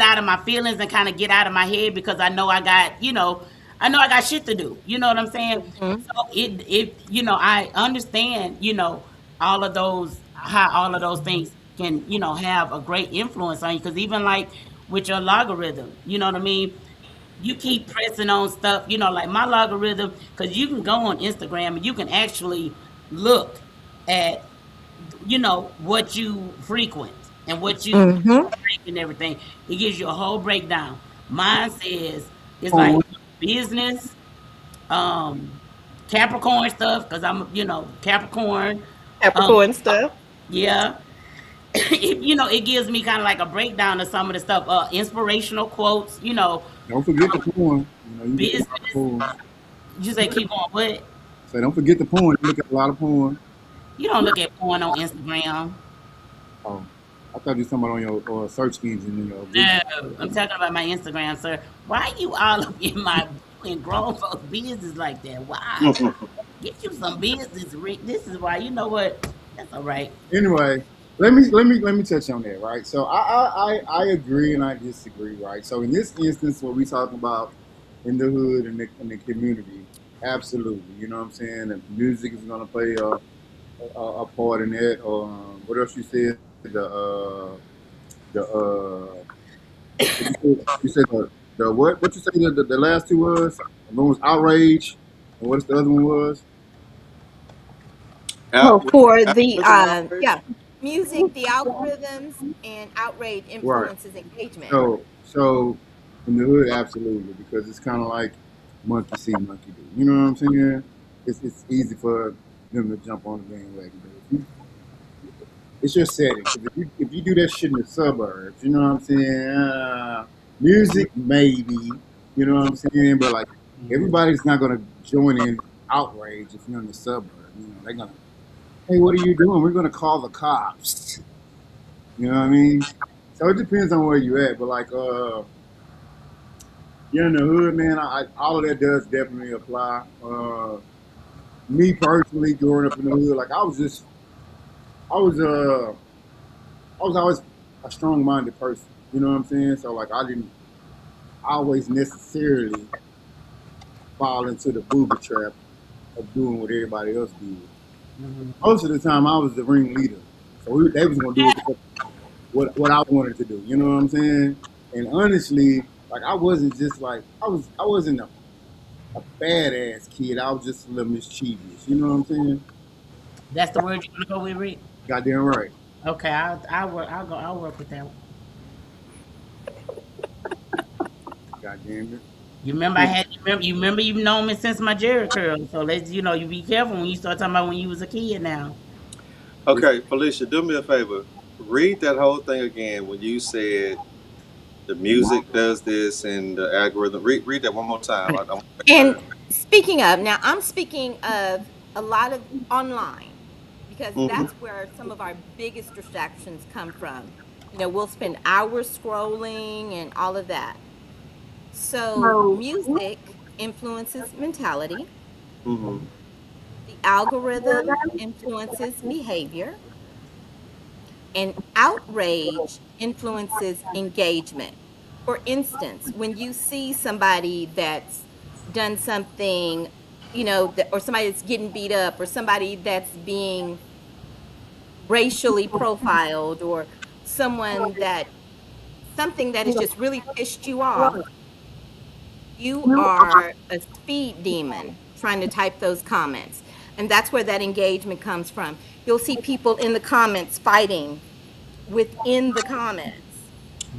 out of my feelings and kind of get out of my head because I know I got shit to do. You know what I'm saying? Mhm. So I understand, all of those, how all of those things can, have a great influence on you. Because even like with your logarithm, you know what I mean? You keep pressing on stuff, like my logarithm, because you can go on Instagram and you can actually look at what you frequent and what you Mhm. like and everything. It gives you a whole breakdown. Mine says it's like Oh, business, um, Capricorn stuff because I'm Capricorn. Um, Capricorn stuff. yeah, it gives me kind of like a breakdown of some of the stuff. Inspirational quotes. don't forget the porn. You know, you look at a lot of Business. porn. You say keep on what? Say don't forget the porn. You look at a lot of porn. You don't look at porn on Instagram. Oh, I thought you were talking about on your search engine in your Google. No, I'm talking about my Instagram, sir. Why you all up in my in grown folks' business like that? Why? Get you some business, Rick. This is why. You know what? That's all right. Anyway, let me touch on that, right? So I agree and I disagree, right? So in this instance, what we talking about in the hood and the community, absolutely, you know what I'm saying. And music is gonna play a part in that. Or what else you said? The you said the what? What you say? The last two was one was outrage, and what's the other one was? Oh, Out, for the algorithm outrage. yeah, music, the algorithms, and outrage Right. influences engagement. So in the hood, absolutely, because it's kind of like monkey see, monkey do. You know what I'm saying? It's easy for them to jump on the bandwagon. But it's your setting. 'Cause if you do that shit in the suburbs, you know what I'm saying? Music, maybe. You know what I'm saying? But like everybody's not gonna join in outrage if you're in the suburb. You know, they're gonna, hey, what are you doing? We're gonna call the cops. You know what I mean? So it depends on where you at. But like you're in the hood, man. All of that does definitely apply. Me personally, growing up in the hood, like I was I was always a strong-minded person. You know what I'm saying? So like I didn't always necessarily fall into the booby trap of doing what everybody else did. Most of the time, I was the ringleader, so they was gonna do what I wanted to do. You know what I'm saying? And honestly, like I wasn't just like I wasn't a a badass kid. I was just a little mischievous. You know what I'm saying? That's the word you want to go with, Rick? Goddamn right. Okay, I'll work with that one. Goddamn it. You remember you've known me since my Jerry curl. So let's you be careful when you start talking about when you was a kid now. It's, Okay, Felicia, do me a favor. Read that whole thing again when you said the music does this and the algorithm. Read that one more time. I want to make And sure. speaking of, now I'm speaking of a lot of online because Hmm. that's where some of our biggest distractions come from. We'll spend hours scrolling and all of that. So, music influences mentality, Hmm. the algorithm influences behavior, and outrage influences engagement. For instance, when you see somebody that's done something, or somebody that's getting beat up, or somebody that's being racially profiled, or someone that something that has just really pissed you off, you are a speed demon trying to type those comments. And that's where that engagement comes from. You'll see people in the comments fighting within the comments.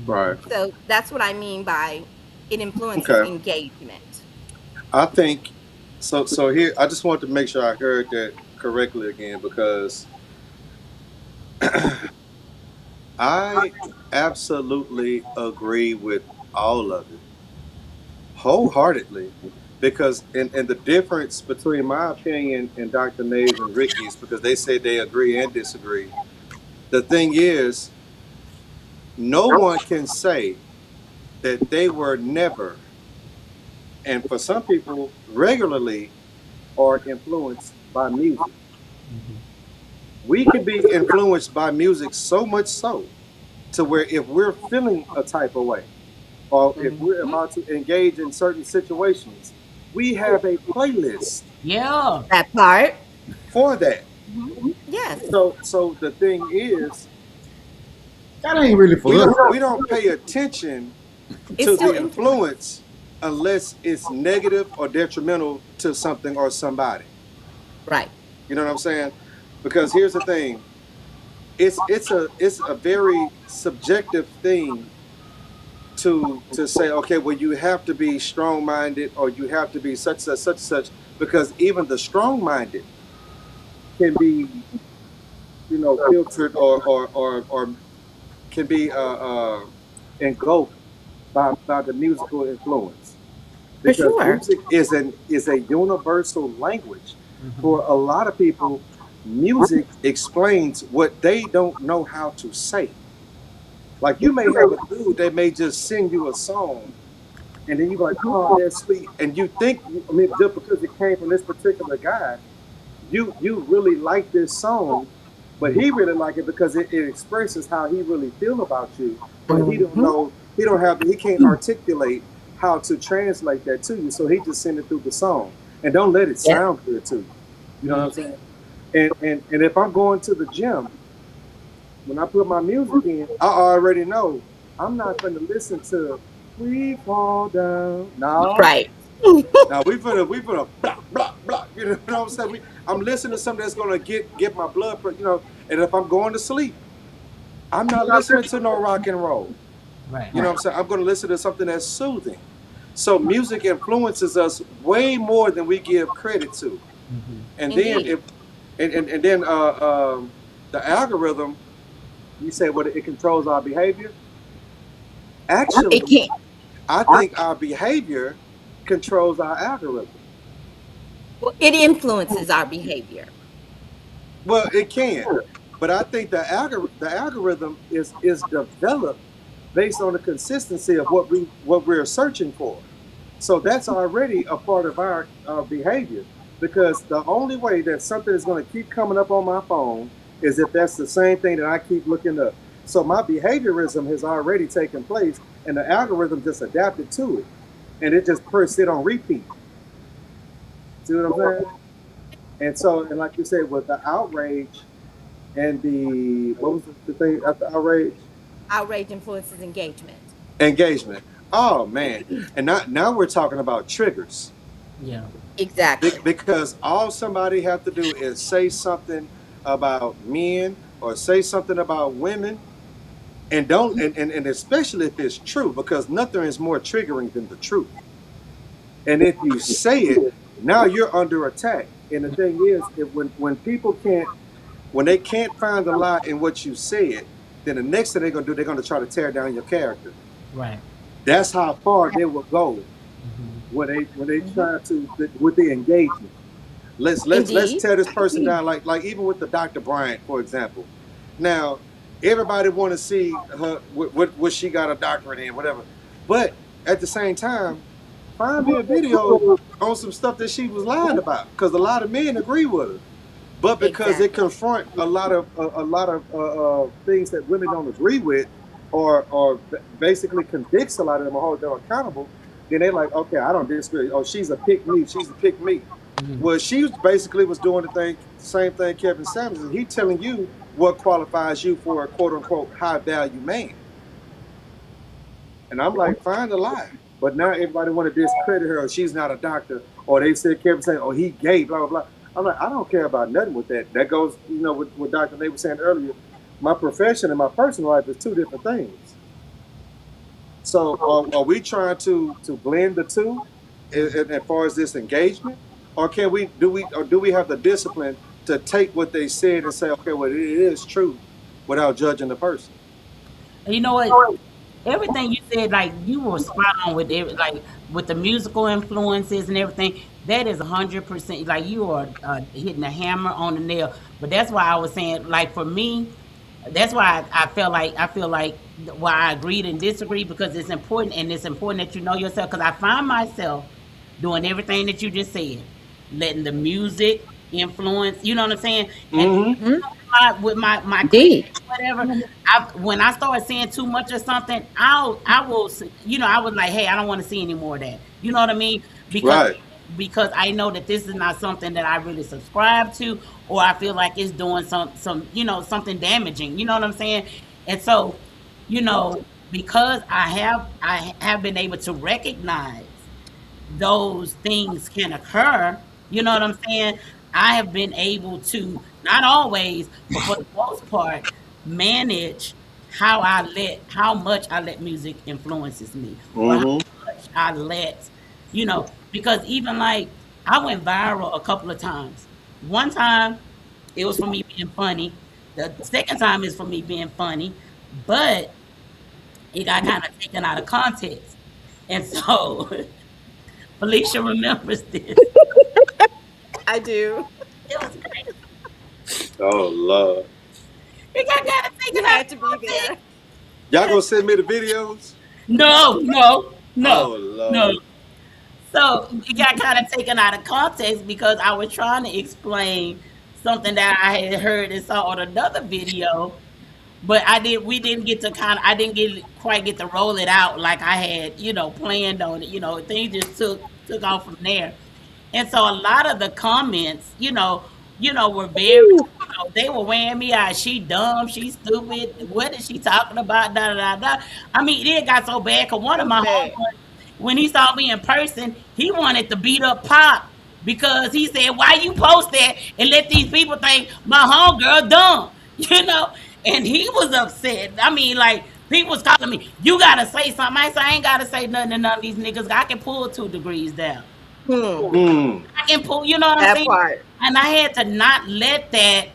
Right. So that's what I mean by it influences Okay. engagement. I think so. So here, I just want to make sure I heard that correctly again because I absolutely agree with all of it wholeheartedly. Because and the difference between my opinion and Dr. Nave's and Ricky's, because they say they agree and disagree. The thing is, no one can say that they were never, and for some people, regularly are influenced by music. We can be influenced by music so much so to where if we're feeling a type of way or if we're Mhm. about to engage in certain situations, we have a playlist Yeah. That part. for that. Yes. So the thing is, that ain't really we for us. don't pay attention It's to still the influence. influence unless it's negative or detrimental to something or somebody. Right. You know what I'm saying? Because here's the thing. It's a very subjective thing to say, okay, well, you have to be strong minded or you have to be such such, because even the strong minded can be, filtered or can be engulfed by the musical influence, For because sure. music is a universal language. For a lot of people, music explains what they don't know how to say. Like you may have a dude that may just sing you a song, and then you be like, "Oh, that's sweet," and you think, I mean, just because it came from this particular guy, you really like this song, but he really like it because it expresses how he really feel about you, but he don't Mhm. know, he can't articulate how to translate that to you, so he just send it through the song and don't let it Yep. sound good to you. You know what I'm saying? And if I'm going to the gym, when I put my music in, I already know I'm not going to listen to "We Fall Down." No, Right. now we finna blah blah blah. You know what I'm saying? I'm listening to something that's gonna get my blood pressure. And if I'm going to sleep, I'm not listening to no rock and roll. Right. You know what I'm saying? I'm gonna listen to something that's soothing. So music influences us way more than we give credit to. And then Indeed. if and then the algorithm, you say what it controls our behavior. It Actually, can. I think our behavior controls our algorithm. Well, it influences our behavior. Well, it can, but I think the algorithm is developed based on the consistency of what we're searching for. So that's already a part of our behavior, because the only way that something is going to keep coming up on my phone is if that's the same thing that I keep looking up. So my behaviorism has already taken place, and the algorithm just adapted to it, and it just puts it on repeat. See what I'm saying? And so, and like you said, with the outrage and the what was the thing after outrage? Outrage influences engagement. Engagement. Oh man. And now we're talking about triggers. Yeah. Exactly. Because all somebody have to do is say something about men or say something about women, and don't and especially if it's true, because nothing is more triggering than the truth. And if you say it, now you're under attack. And the thing is, if when people can't, when they can't find the lie in what you said, then the next thing they're gonna do, they're gonna try to tear down your character. Right. That's how far they will go when they try to with the engagement. Let's Indeed. tear this person down. Like even with the Dr. Bryant, for example. Now everybody want to see her what she got a doctorate in, whatever. But at the same time, find me a video on some stuff that she was lying about, because a lot of men agree with her. But because it Exactly. confront a lot of things that women don't agree with, or basically convicts a lot of them or hold them accountable, then they're like, okay, I don't disagree. Oh, she's a pick me. She's a pick me. Well, she basically was doing same thing Kevin Samuels is. He telling you what qualifies you for a quote unquote high value man. And I'm like, find a lie. But now everybody want to discredit her, or she's not a doctor, or they said Kevin saying, oh, he gay, blah blah blah. I'm like, I don't care about nothing with that. That goes, with what Dr. Nate was saying earlier. My profession and my personal life is two different things. So are we trying to blend the two as far as this engagement, or do we have the discipline to take what they said and say, okay, well, it is true, without judging the person? And you know what? Everything you said, like you were spot on with like with the musical influences and everything. That is 100%. Like you are hitting the hammer on the nail. But that's why I was saying, like for me, that's why I feel like why I agreed and disagree, because it's important, and it's important that you know yourself. Because I find myself doing everything that you just said, letting the music influence. You know what I'm saying? And Mm-hmm. with my clique, Indeed. whatever. When I start seeing too much of something, I will I was like, hey, I don't want to see any more of that. You know what I mean? Because Right. I know that this is not something that I really subscribe to, or I feel like it's doing some something damaging. You know what I'm saying? And so, because I have been able to recognize those things can occur, you know what I'm saying? I have been able to, not always, but for the most part, manage how much I let music influences me, or how Mm-hmm. much I let, because even like I went viral a couple of times. One time it was for me being funny. The second time is for me being funny, but it got kind of taken out of context. And so Felicia remembers this. I do. It was crazy. Oh Lord. It got kind of You taken out had of to be context. there. Y'all gonna send me the videos? No, no, no, Oh no. Lord. So it got kind of taken out of context because I was trying to explain something that I had heard and saw on another video, but we didn't get to I didn't quite get to roll it out like I had, planned on it. Things just took off from there. And so a lot of the comments, were very, they were wearing me out. She dumb, she stupid. What is she talking about? Da da da da. I mean, it got so bad because one of So my bad. homeboys, when he saw me in person, he wanted to beat up Pop because he said, "Why you post that and let these people think my homegirl dumb?" You know, and he was upset. I mean, like people was calling me, "You gotta say something." I said, "I ain't gotta say nothing to none of these niggas. I can pull 2 degrees down." Hmm. Hmm. I can pull, you know what I'm That saying? part. And I had to not let that,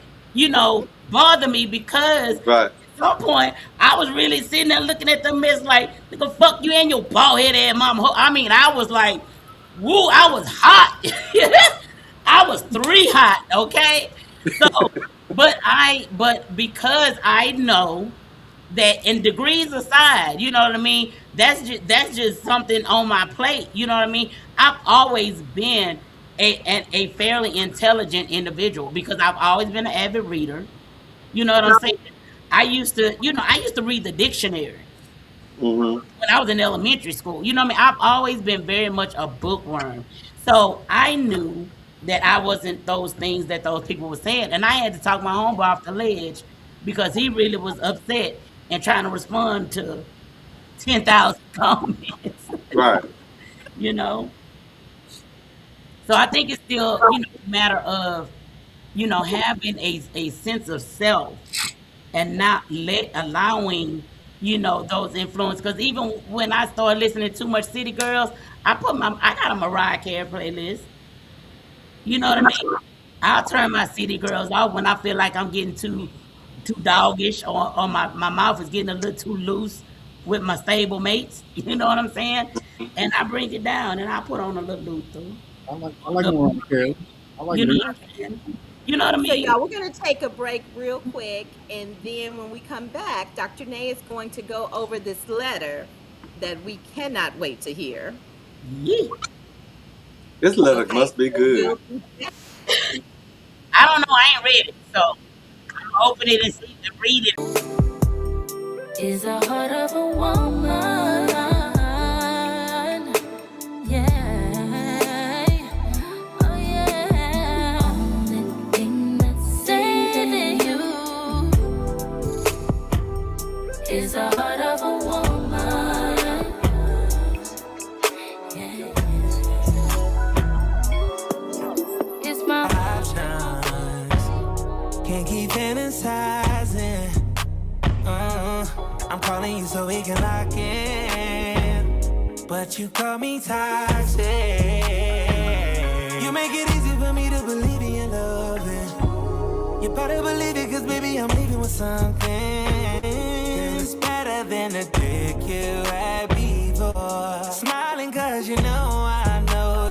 bother me because Right. at some point I was really sitting there looking at the mess like, nigga, fuck you and your bald head ass mama. I mean, I was like, woo, I was hot. I was 3 hot, okay? So, but because I know that in degrees aside, you know what I mean? That's just something on my plate. You know what I mean? I've always been a fairly intelligent individual because I've always been an avid reader. You know what I'm saying? I used to read the dictionary Mm-hmm. when I was in elementary school. You know what I mean? I've always been very much a bookworm. So I knew that I wasn't those things that those people were saying. And I had to talk my homeboy off the ledge because he really was upset and trying to respond to 10,000 comments, Right. you know? So I think it's still, a matter of, having a sense of self and not allowing, those influences. Because even when I started listening to too much City Girls, I got a Mariah Carey playlist. You know what I mean? I'll turn my City Girls off when I feel like I'm getting too doggish, or my mouth is getting a little too loose with my stable mates. You know what I'm saying? And I bring it down and I put on a little Luther. I like Look, Mariah Carey. I like you know Luther. what I'm saying? You know what I So, mean? y'all, we're going to take a break real quick. And then when we come back, Dr. Nay is going to go over this letter that we cannot wait to hear. Yeah. This letter Okay. must be So good. we'll be back. I don't know. I ain't read it, so I'm open it and see and read it. Is the heart of a woman. Yeah. Oh, yeah. Only thing that's saving you is the heart of a woman. Yeah. It's my options. Can't keep fantasizing. I'm calling you so we can lock in, but you call me toxic. You make it easy for me to believe in your loving. You better believe it, cause baby I'm leaving with something. Girl, it's better than the dick you had before. Smiling cause you know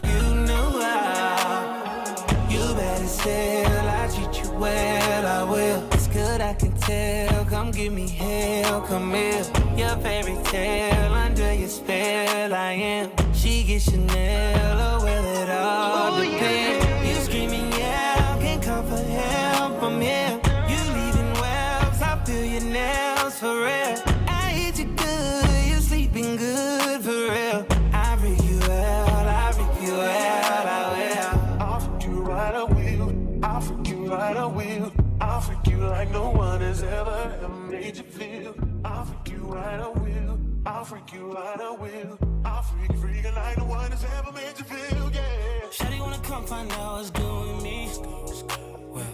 you knew how. You better still, I treat you well, I will. It's good, I can tell. Come give me hell, come here. Your fairy tale, under your spell, I am. She gets Chanel, oh, will it all depend? You screaming, yeah, can't come for help, I'm here. You leaving wells, I feel your nails, for real. I hit you good, you sleeping good, for real. I freak you out, I freak you out, I will. I'll freak you right, I will. I'll freak you right, I will. I'll freak you like no one has ever made you feel. I'll freak you right, I will. I'll freak you right, I will. I'll freak you like no one has ever made you feel, yeah. Shawty wanna come find out what's good with me. Well,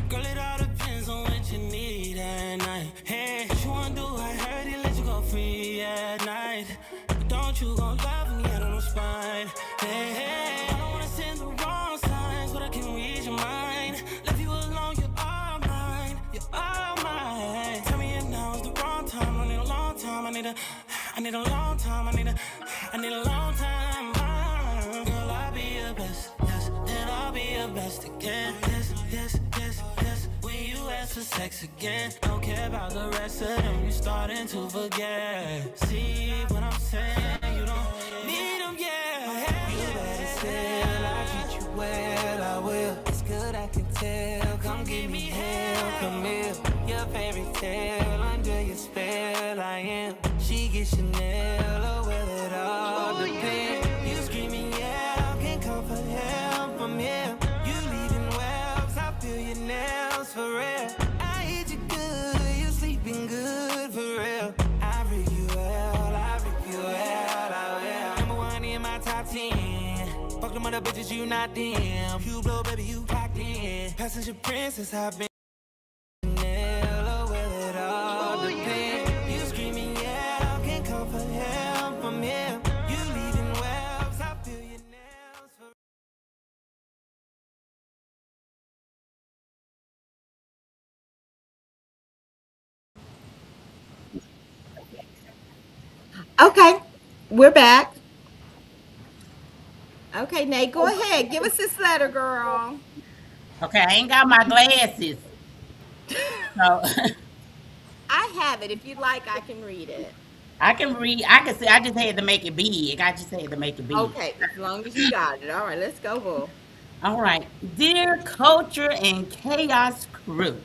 girl, it all depends on what you need at night. Hey, what you wanna do? I heard he let you go free at night. But don't you gon' love me, I don't know spine. Hey, hey, I don't wanna send the wrong signs, but I can read your mind. Left you alone, you're all mine. You're all mine. Tell me if now is the wrong time. I need a long time. I need a long time. I need a long time. Girl, I'll be your best. Yes, and I'll be your best again. Yes, yes, yes, yes. When you ask for sex again, don't care about the rest of them. You're starting to forget. See what I'm saying? You don't need them, yeah. You better still, I treat you well, I will. It's good, I can tell. Come give me hell, come here. Your fairy tale, under your spell, I am. She gets Chanel, oh, will it all depend? You screaming, yeah, can't come for help, I'm here. You leaving wells, I feel your nails, for real. I hit you good, you sleeping good, for real. I freak you out, I freak you out, I will. Number one in my top 10. Fuck them other bitches, you not them. You blow, baby, you locked in. Passenger princess, I've been. Oh, will it all depend? You screaming, yeah, can't come for help, I'm here. You leaving wells, I feel your nails, for Okay. We're back. Okay, Nate, go ahead. Give us this letter, girl. Okay, I ain't got my glasses. So I have it. If you'd like, I can read it. I can read. I can see. I just had to make it big. I just had to make it big. Okay, as long as you got it. All right, let's go, boo. All right. Dear Culture and Chaos crew,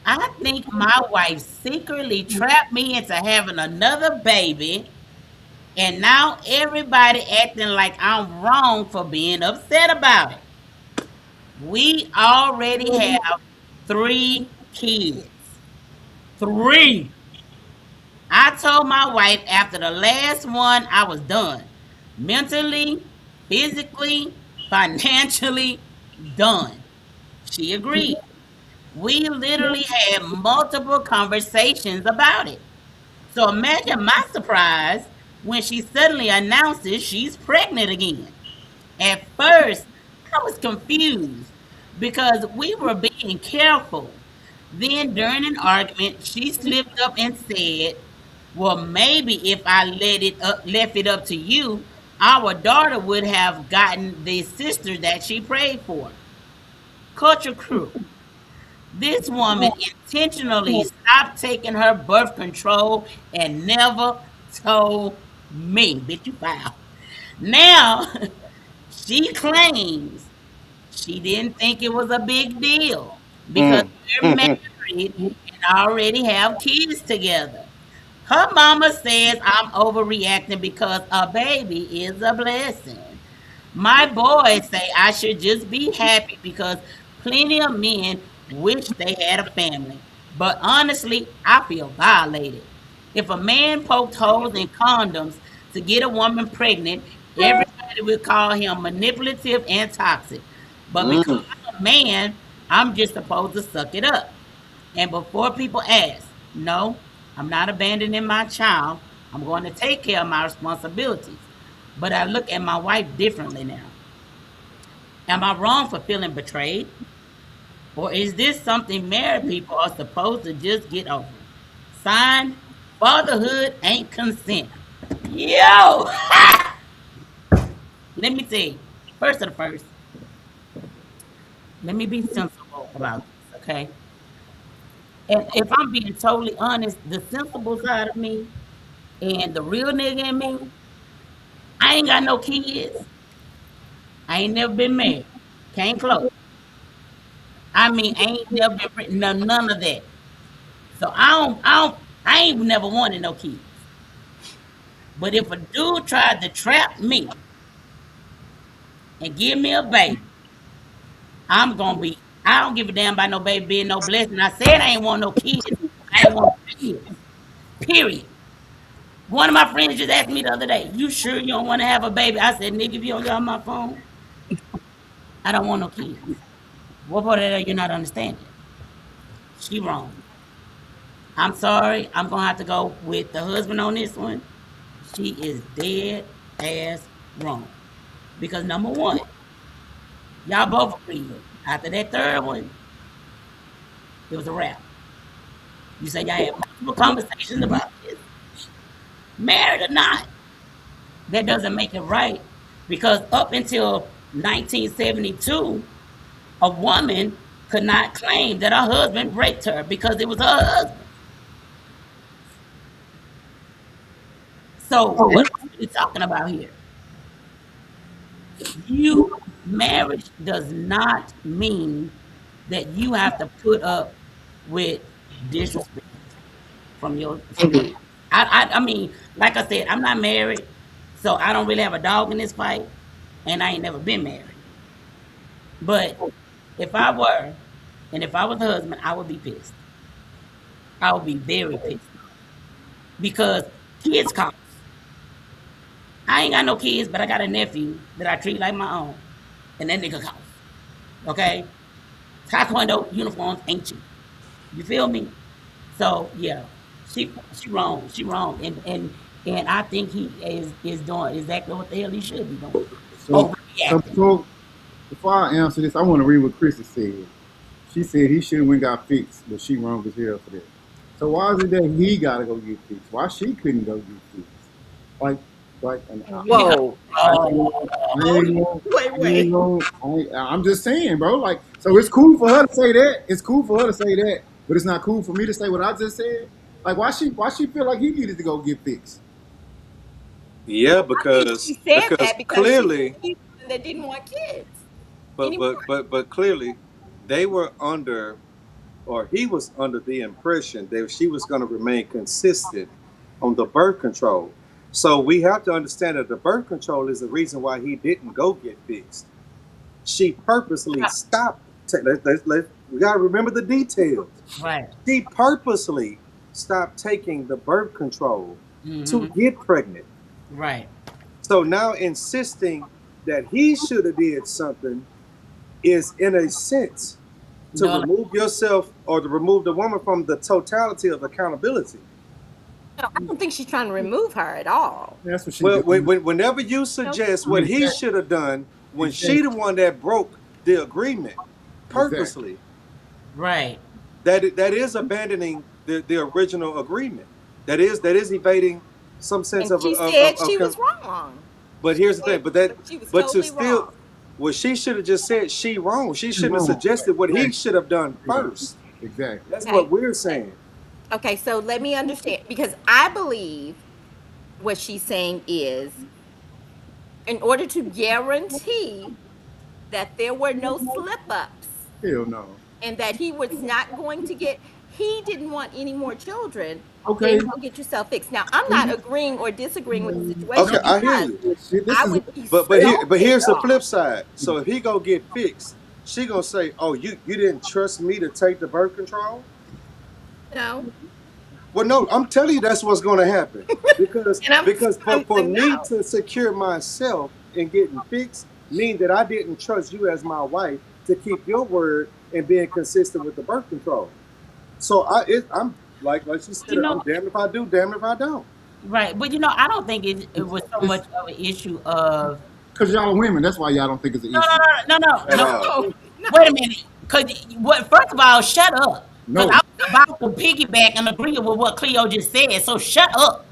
I think my wife secretly trapped me into having another baby, and now everybody acting like I'm wrong for being upset about it. We already have 3 kids. Three. I told my wife after the last one I was done. Mentally, physically, financially done. She agreed. We literally had multiple conversations about it. So imagine my surprise when she suddenly announces she's pregnant again. At first, I was confused because we were being careful. Then, during an argument, she slipped up and said, "Well, maybe if I left it up to you, our daughter would have gotten the sister that she prayed for." Culture crew. This woman intentionally stopped taking her birth control and never told me. Bitch, you foul. Now, she claims she didn't think it was a big deal because we're married and already have kids together. Her mama says I'm overreacting because a baby is a blessing. My boys say I should just be happy because plenty of men wish they had a family. But honestly, I feel violated. If a man poked holes in condoms to get a woman pregnant, everybody would call him manipulative and toxic. But because I'm a man, I'm just supposed to suck it up. And before people ask, no, I'm not abandoning my child. I'm going to take care of my responsibilities. But I look at my wife differently now. Am I wrong for feeling betrayed? Or is this something married people are supposed to just get over? Signed, fatherhood ain't consent. Yo! Let me tell you, first of the first, let me be sensible about this, okay? And if I'm being totally honest, the sensible side of me and the real nigga in me, I ain't got no kids. I ain't never been married. Came close. I mean, I ain't never been none of that. So I ain't never wanted no kids. But if a dude tried to trap me and give me a baby, I'm gonna be. I don't give a damn about no baby being no blessing. I said I ain't want no kids. I ain't want kids. Period. One of my friends just asked me the other day, "You sure you don't want to have a baby?" I said, "Nigga, if you don't get on my phone, I don't want no kids." What part of that you're not understanding? She wrong. I'm sorry. I'm gonna have to go with the husband on this one. She is dead ass wrong. Because number one, y'all both agreed. After that third one, it was a wrap. You say y'all had multiple conversations about this, married or not. That doesn't make it right. Because up until 1972, a woman could not claim that her husband raped her because it was her husband. So what are we talking about here? Marriage does not mean that you have to put up with disrespect from your I mean, like I said, I'm not married, so I don't really have a dog in this fight, and I ain't never been married. But if I were, and if I was the husband, I would be pissed. I would be very pissed because kids cost. I ain't got no kids, but I got a nephew that I treat like my own, and that nigga costs. Okay, Taekwondo uniforms ain't cheap. You feel me? So yeah, she wrong. She wrong, and I think he is doing exactly what the hell he should be doing. So, so Overreacting. before I answer this, I want to read what Chrissy said. She said he should have went got fixed, but she wrong as hell for that. So why is it that he got to go get fixed? Why she couldn't go get fixed? Like, and Whoa. Wait. I'm just saying, bro. Like, so it's cool for her to say that. It's cool for her to say that, but it's not cool for me to say what I just said. Like, why she feel like he needed to go get fixed? Yeah, I think she said because that because she clearly, he's the one that didn't want kids but anymore. but but but clearly, they were under, or he was under the impression that she was going to remain consistent on the birth control. So we have to understand that the birth control is the reason why he didn't go get fixed. She purposely stopped. We got to remember the details. Right. She purposely stopped taking the birth control to Mm-hmm. get pregnant. Right. So now insisting that he should have did something is in a sense to No, remove yourself or to remove the woman from the totality of accountability. No, I don't think she's trying to remove her at all. That's what she Well, doing. whenever you suggest what he Exactly. should have done when she Exactly. the one that broke the agreement purposely, right. that is abandoning the original agreement. That is evading some sense And she said she was wrong. But here's the thing. But she was But to totally still, wrong. well, she should have just said she wrong. She shouldn't have wrong. suggested what he Exactly. should have done Yeah. first. Exactly. That's Okay. what we're saying. Okay, so let me understand, because I believe what she's saying is, in order to guarantee that there were no slip-ups Hell no. and that he was not going to get, he didn't want any more children, Okay. then go get yourself fixed. Now, I'm not agreeing or disagreeing with the situation Okay, I hear because you. Shit, this I is would be But here's the so flip side. So if he go get fixed, she gonna say, "Oh, you didn't trust me to take the birth control." no. Well, no, I'm telling you that's what's going to happen because And I'm for saying me no. to secure myself in getting fixed mean that I didn't trust you as my wife to keep your word and being consistent with the birth control. So I'm like she said, You know- I'm damned if I do, damned if I don't. Right. But I don't think it was so much of an issue of because y'all are women. That's why y'all don't think it's an no, issue. no. At all. No. Wait a minute. Cause first of all, shut up. No. Cause I was about to piggyback and agree with what Cleo just said. So shut up.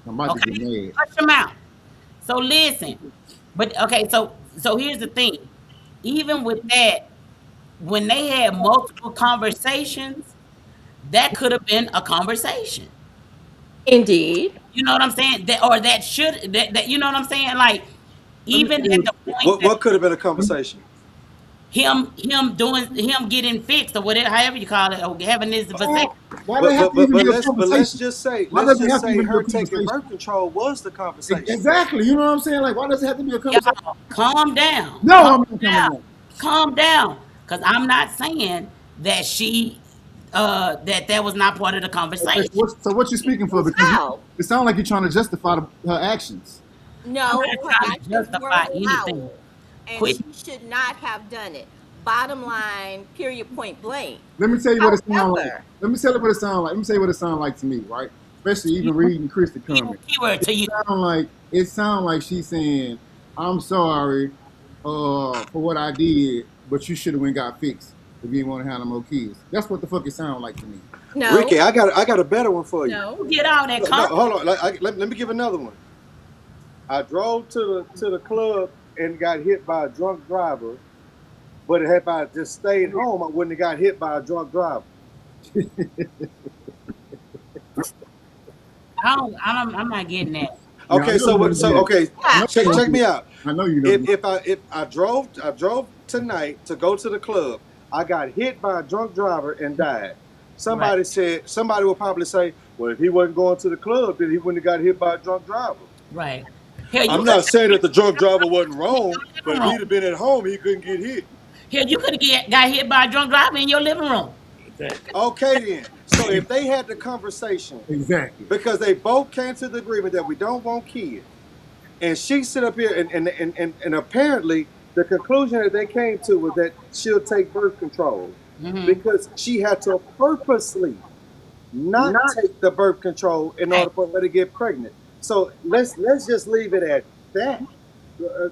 I'm about to Okay. get mad. Shut your mouth. So listen. But okay, so here's the thing. Even with that, when they had multiple conversations, that could have been a conversation. Indeed. You know what I'm saying? That should that you know what I'm saying? Like Let me even tell at you- the point that What could have been a conversation? him getting fixed or whatever, however you call it, or having this vasectomy. Why they have to even be a Let's conversation? just say Why does it have to say even be a her taking conversation? birth control was the conversation. Exactly. You know what I'm saying? Like, why does it have to be a conversation? Y'all, calm down. No, I'm calm not coming down. down. Calm down. Because I'm not saying that she that was not part of the Okay, conversation. so what you speaking for? Because How? it sounds like you're trying to justify her actions. No, I'm not her trying to actions were justify anything. foul, and Quit. she should not have done it. Bottom line, period, point blank. Let me tell you what it sounds like. However- Let me tell you what it sounds like. Let me tell you what it sounds like to me, right? Especially even reading Christy comment. Keyword to you. It sounds like she's saying, "I'm sorry for what I did, but you should have went and got fixed if you didn't want to have no more kids." That's what the fuck it sounds like to me. No, Ricky, I got a better one for you. no. Get all that No, conversation. hold on. Let me give another one. I drove to the club and got hit by a drunk driver, but if I just stayed home, I wouldn't have got hit by a drunk driver. I'm not getting that. Okay, I know so okay, Yeah. check me out. I know you know. If I drove tonight to go to the club, I got hit by a drunk driver and died. Somebody will probably say, well, if he wasn't going to the club, then he wouldn't have got hit by a drunk driver. Right. Hell, you I'm not saying that the drunk driver wasn't wrong, but if he'd have been at home, he couldn't get hit. Hell, you could have got hit by a drunk driver in your living room. Okay then. So if they had the conversation, Exactly. because they both came to the agreement that we don't want kids, and she sit up here and apparently the conclusion that they came to was that she'll take birth control because she had to purposely not take the birth control in order for her to get pregnant. So let's just leave it at that.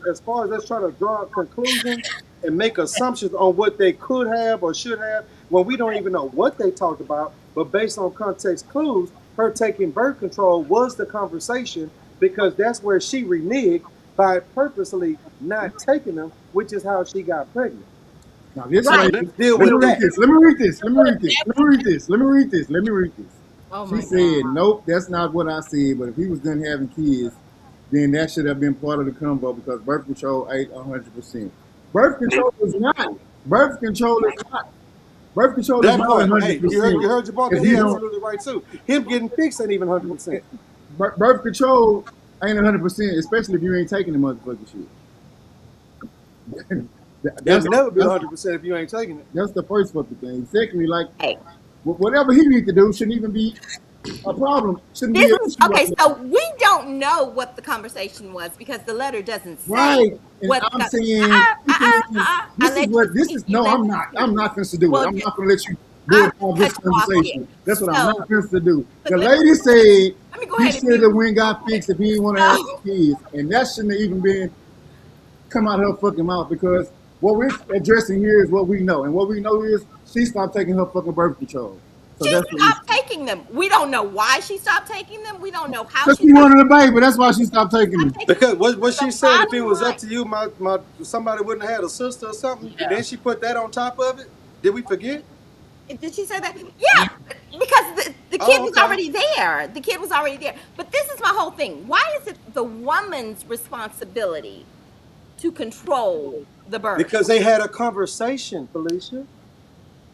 As far as let's try to draw a conclusion and make assumptions on what they could have or should have, when we don't even know what they talked about, but based on context clues, her taking birth control was the conversation because that's where she reneged by purposely not taking them, which is how she got pregnant. Now this Right. lady, Let's deal let me with read that. this. Let me read this. Let me read this. Let me read this. Let me read this. Let me read this. Oh She my said, God. "Nope, that's not what I said. But if he was done having kids, then that should have been part of the combo because birth control ain't 100%. Birth control is not. Birth control is not. Birth control is That not part, 100%. hey, you heard your boss, If he's you don't- absolutely right too. Him getting fixed ain't even 100%. birth control ain't 100%, especially if you ain't taking the motherfucking shit. That'll never be 100% if you ain't taking it. That's the first fucking thing. Secondly, like Hey. whatever he need to do shouldn't even be a problem. Shouldn't be This an is issue okay. right So we don't don't know what the conversation was because the letter doesn't say Right. And what I'm the. saying, I let you speak. You no, let I'm me not. speak. I'm not going to do it. Well, I'm not going to let you I'm board gonna this cut you off here. conversation. That's what I'm So, not going to do. but The let lady said me go he ahead and should mute. have went got fixed if he didn't want to have No. kids, and that shouldn't have even been come out of her fucking mouth because what we're addressing here is what we know, and what we know is she stopped taking her fucking birth control. So She that's what stopped taking them. We don't know why she stopped taking them. We don't know how because she she stopped wanted a baby. That's why she stopped taking them. taking Because them. what she The said, if it bottom was up line. to you, my somebody wouldn't have had a sister or something. Yeah. Then she put that on top of it. Did we forget? Did she say that? Yeah, because the kid Oh, was okay. already there. The kid was already there. But this is my whole thing. Why is it the woman's responsibility to control the birth? Because they had a conversation, Felicia.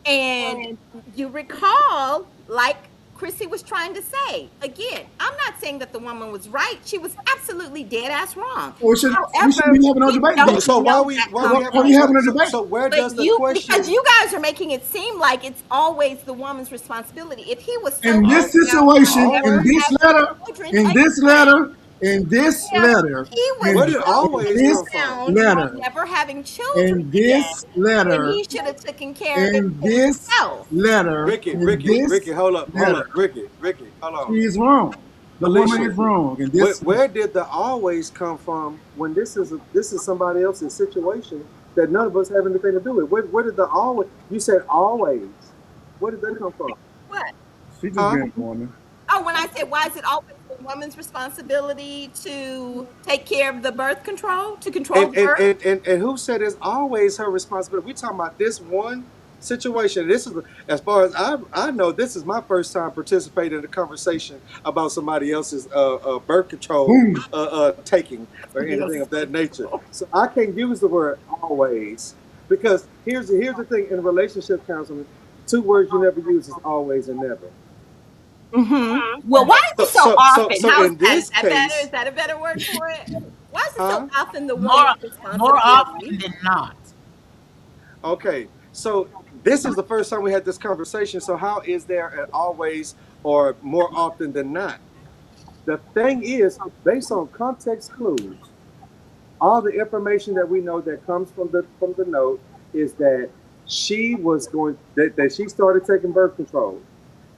And you recall, like Chrissy was trying to say, again, I'm not saying that the woman was right. She was absolutely dead ass wrong. Or we shouldn't However, be having no we debate. don't So why know we that why Why we having are we having a conversation. debate? so where But does the you, question? because you guys are making it seem like it's always the woman's responsibility. If he was so In this old now, situation, never in this having letter, children in this anyway, letter, in this if letter, he was Where in did it so always this come from? sound on letter, never having children in again, this then letter, he should have taken care of it in this himself. letter, Ricky, in Ricky, this Ricky, hold up, letter, Ricky, hold on. she is wrong. The woman Felicia, is wrong. In where, this, where did the always come from when this is somebody else's situation that none of us have anything to do with? Where did the always? You said always. Where did that come from? What? she just Huh? being a woman. Oh, when I said, why is it always the woman's responsibility to take care of the birth control, to control And the and, birth? and, and, and who said it's always her responsibility? We talking about this one situation. This is, as far as I know, this is my first time participating in a conversation about somebody else's birth control Boom. taking or anything of that nature. So I can't use the word always because here's the thing in relationship counseling. Two words you never use is always and never. Mm-hmm. Well, why is it so often? So How is in that? Is this that better? case, Is that a better word for it? Why is it so huh? often the More, woman's more often responsibility? than not. Okay, so this is the first time we had this conversation. So how is there an always or more often than not? The thing is, based on context clues, all the information that we know that comes from the note is that she was going that she started taking birth control.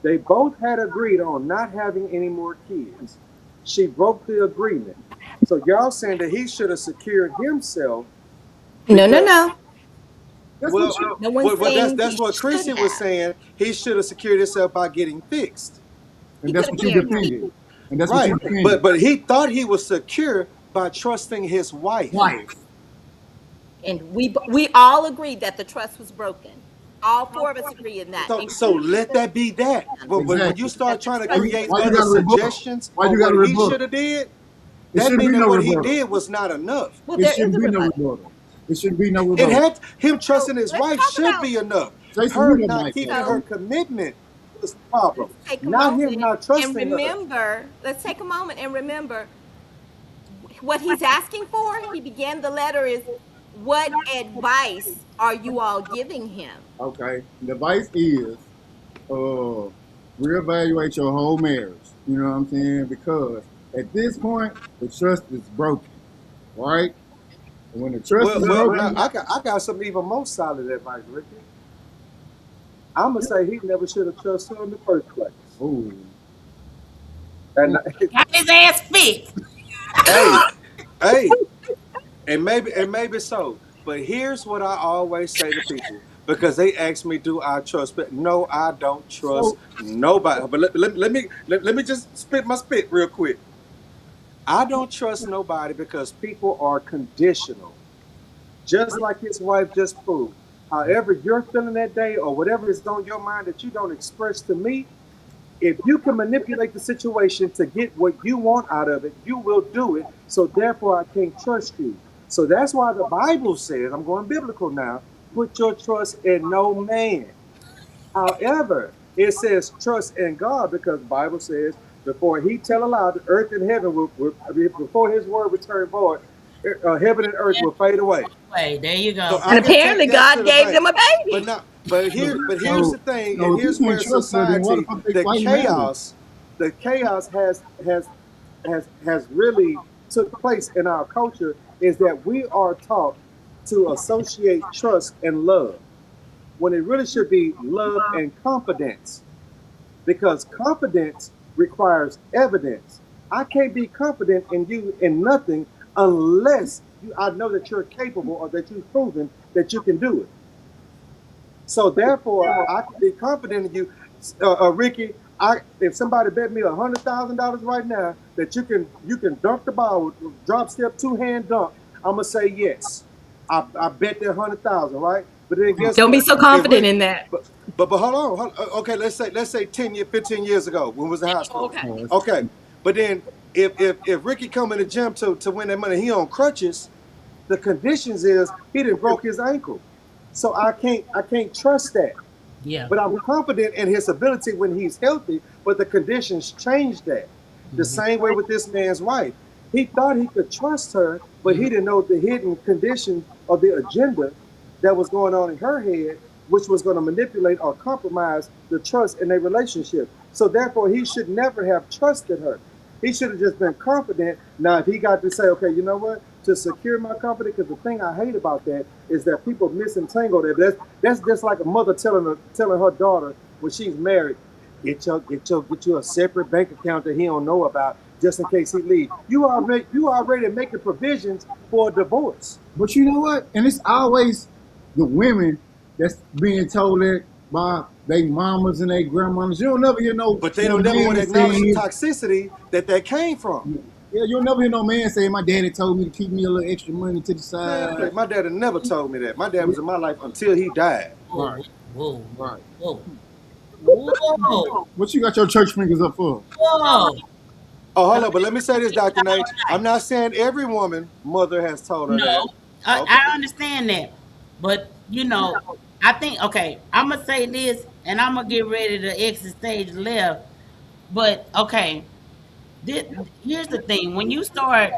They both had agreed on not having any more kids. She broke the agreement. So y'all saying that he should have secured himself No, no, because no. That's what well, she. No one's saying that's he what should Chrissy was have. saying. He should have secured himself by getting fixed. And He that's could have what you guaranteed. defended. And that's what Right. you defended. But he thought he was secure by trusting his wife. Wife. And we all agreed that the trust was broken. All four of us agree in that. So let that be that. But when Exactly. you start trying to Why create you other got to rebuttal? suggestions Why on you got to what he rebuttal? should have did, It that shouldn't means be that no what he rebuttal. did was not enough. Well, It there is shouldn't a be no rebuttal. rebuttal. It shouldn't be no It rebuttal. had him So trusting his let's wife talk should about. be enough. Jason, Her you don't not like keeping that. her So commitment was the problem. let's take a Not moment him not and trusting her. remember. Let's take a moment and remember what he's asking for. He began the letter is, what advice are you all giving him? Okay. The advice is reevaluate your whole marriage. You know what I'm saying? Because at this point, the trust is broken. Right? And when the trust is Now broken, I got some even more solid advice, Ricky. I'm gonna say he never should have trusted her in the first place. oh, And Got his ass fixed. hey, hey, and maybe so. But here's what I always say to people because they ask me, "Do I trust?" But no, I don't trust so nobody. But let me just spit my spit real quick. I don't trust nobody because people are conditional, just like his wife just proved. However, you're feeling that day or whatever is on your mind that you don't express to me, if you can manipulate the situation to get what you want out of it, you will do it. So therefore, I can't trust you. So that's why the Bible says, I'm going biblical now, put your trust in no man. However, it says trust in God because the Bible says before he tell aloud, the earth and heaven before his word return void, heaven and earth will fade away. Wait, there you So go. I And can take apparently, that to God the gave bank. them a But baby. now, here's the thing, so and if you here's can't where trust her, then why the society, fuck why you married? the chaos has has really took place in our culture is that we are taught to associate trust and love when it really should be love and confidence, because confidence requires evidence. I can't be confident in you in nothing unless I know that you're capable or that you've proven that you can do it. So therefore, I can be confident in you, Ricky. If somebody bet me $100,000 right now that you can dunk the ball with drop step 2 hand dunk, I'm gonna say yes. I bet that 100,000, right? But then guess Don't be what? so If confident Rick, in that. but hold on, okay. Let's say 10 years, 15 years ago when we was in high school. Okay. Oh, that's, Okay, but then if Ricky come in the gym to win that money, he on crutches. The conditions is he didn't broke his ankle, so I can't trust that. Yeah. But I'm confident in his ability when he's healthy. But the conditions changed that. The same way with this man's wife. He thought he could trust her, but he didn't know the hidden conditions of the agenda that was going on in her head, which was going to manipulate or compromise the trust in their relationship. So therefore, he should never have trusted her. He should have just been confident. Now, if he got to say, okay, you know what? To secure my confidence, because the thing I hate about that is that people misentangle that. That's just like a mother telling her daughter when she's married, get you a separate bank account that he don't know about just in case he leaves. You already making provisions for a divorce. but you know what? And it's always the women that's being told that by their mamas and their grandmamas. You don't never hear no. But they no don't never man want to acknowledge the saying, toxicity that came from. yeah, you'll never hear no man say, my daddy told me to keep me a little extra money to the Man, side. my dad never told me that. My dad was in my life until he died. Right, Whoa. right. Whoa. Whoa. What you got your church fingers up for? Whoa. Oh, hold on, but let me say this, Dr. Nate. I'm not saying every woman mother has told her No, that. Okay. I understand that, but I think okay. I'm gonna say this, and I'm gonna get ready to exit stage left. But okay, this, here's the thing: when you start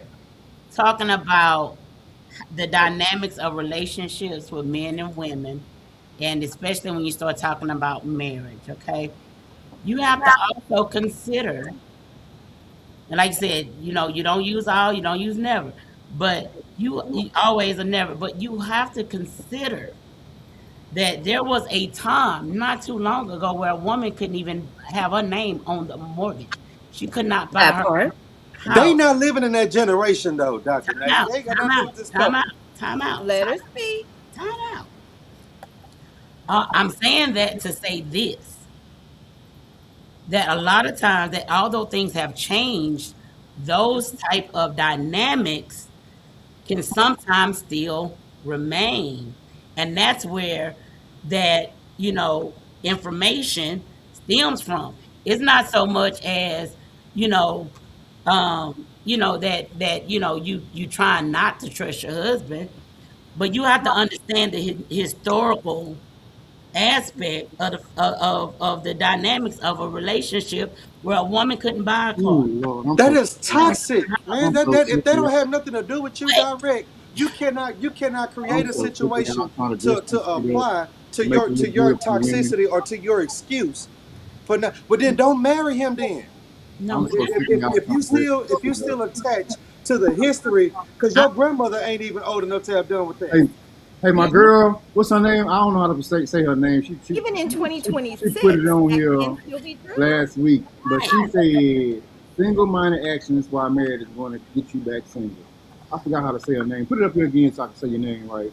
talking about the dynamics of relationships with men and women, and especially when you start talking about marriage, okay, you have to also consider, and like I said, you don't use all, you don't use never, but you always are never, but you have to consider that there was a time not too long ago where a woman couldn't even have her name on the mortgage. She could not buy That her part. They house. not living in that generation though, Dr. Time Nate. out, They ain't got time nothing to do out, with this time stuff. out, time out, Let her speak. time out. I'm saying that to say this, that a lot of times that although things have changed, those type of dynamics can sometimes still remain. And that's where that, information stems from. It's not so much as, you know, that you try not to trust your husband, but you have to understand the historical aspect of the dynamics of a relationship where a woman couldn't buy a car. Ooh, Lord, I'm That so is sick. toxic, man. I'm That so that if sick they of don't y'all. have nothing to do with you But direct, you cannot create I'm a so sick of y'all situation trying to to distance it up, apply to your making to it your good for women. toxicity or to your excuse for not. But then don't marry him then. I'm no, so sick of y'all If trying you to still distance if you it up. still attached to the history, because I, your grandmother ain't even old enough to have done with that. Hey, hey, my girl, what's her name? I don't know how to say her name. Even in She put it 2026, on that here can still be true. last week, but Right. she said single-minded actions while married is going to get you back single. I forgot how to say her name. Put it up here again so I can say your name right.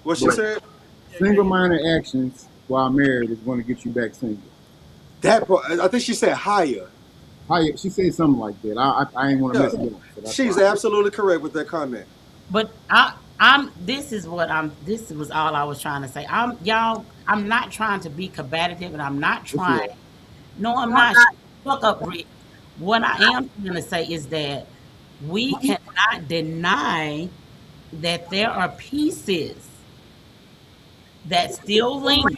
What she But said. single-minded actions while married is going to get you back single. That part, I think she said higher. She said something like that. I ain't want to Yeah, mess it up, so that's she's why. absolutely correct with that comment. but I'm this was all I was trying to say. I'm not trying to be combative and I'm not What's your trying, no, I'm not. Fuck up, Rick. What I am trying to say is that we cannot deny that there are pieces that still linger.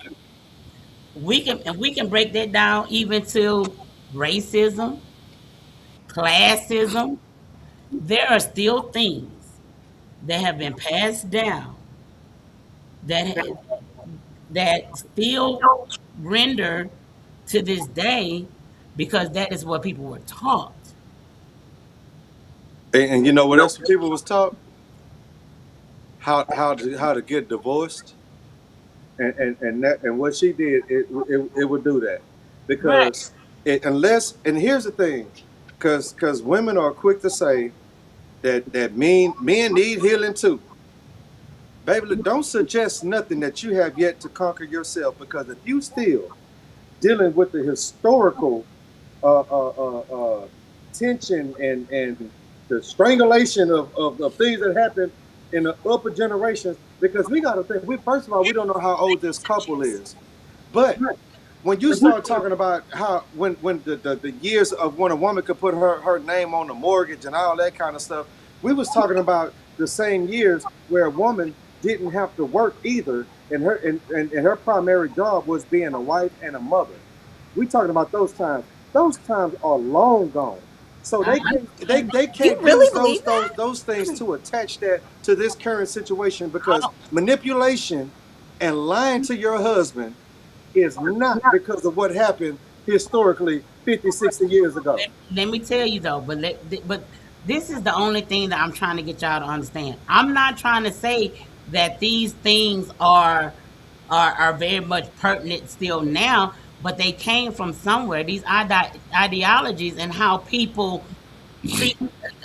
We can break that down even to racism, classism. There are still things that have been passed down that that still render to this day because that is what people were taught. And you know what else people was taught? How to get divorced, and what she did, it would do that Right. because and here's the thing, because women are quick to say that men need healing too. Baby, look, don't suggest nothing that you have yet to conquer yourself, because if you still dealing with the historical uh, uh, uh, uh, tension and the strangulation of things that happened in the upper generations, because we got to think, we first of all, we don't know how old this couple is, but when you start talking about how when the years of when a woman could put her name on the mortgage and all that kind of stuff, we was talking about the same years where a woman didn't have to work either, and her primary job was being a wife and a mother. We talking about those times. Those times are long gone. So I they You can't really use believe that? those things to attach that to this current situation, because don't. manipulation and lying to your husband is not because of what happened historically 50, 60 years ago. Let me tell you though, but this is the only thing that I'm trying to get y'all to understand. I'm not trying to say that these things are very much pertinent still now, but they came from somewhere. These ideologies and how people treat,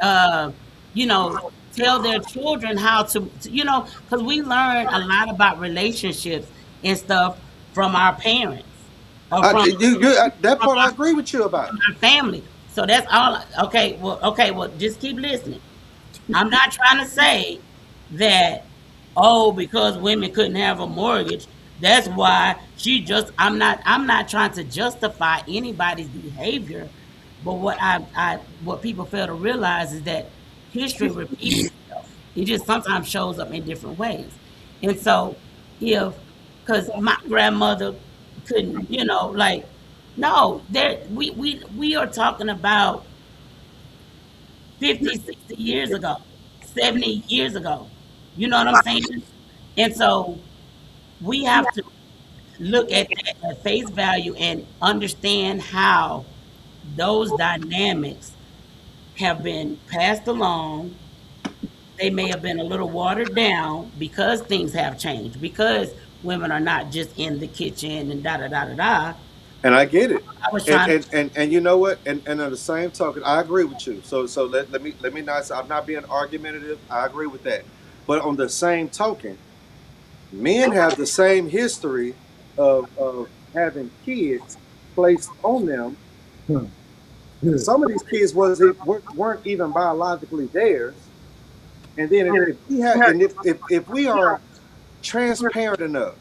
uh, you know, tell their children how to, because we learn a lot about relationships and stuff from our parents or That from part I agree with you about. my family. So that's all. Okay, well, just keep listening. I'm not trying to say that, oh, because women couldn't have a mortgage, that's why she just. I'm not trying to justify anybody's behavior, but what people fail to realize is that history repeats itself. It just sometimes shows up in different ways, and so if because my grandmother couldn't, like, no, there we are talking about 50, 60 years ago, 70 years ago. You know what I'm saying? And so we have to look at that at face value and understand how those dynamics have been passed along. They may have been a little watered down because things have changed, because women are not just in the kitchen and da da da da da. And I get it. I was trying to. And you know what? And on the same token, I agree with you. So let me not say, I'm not being argumentative. I agree with that. But on the same token, men have the same history of having kids placed on them. Huh. Yeah. Some of these kids weren't even biologically theirs. And then if we are transparent enough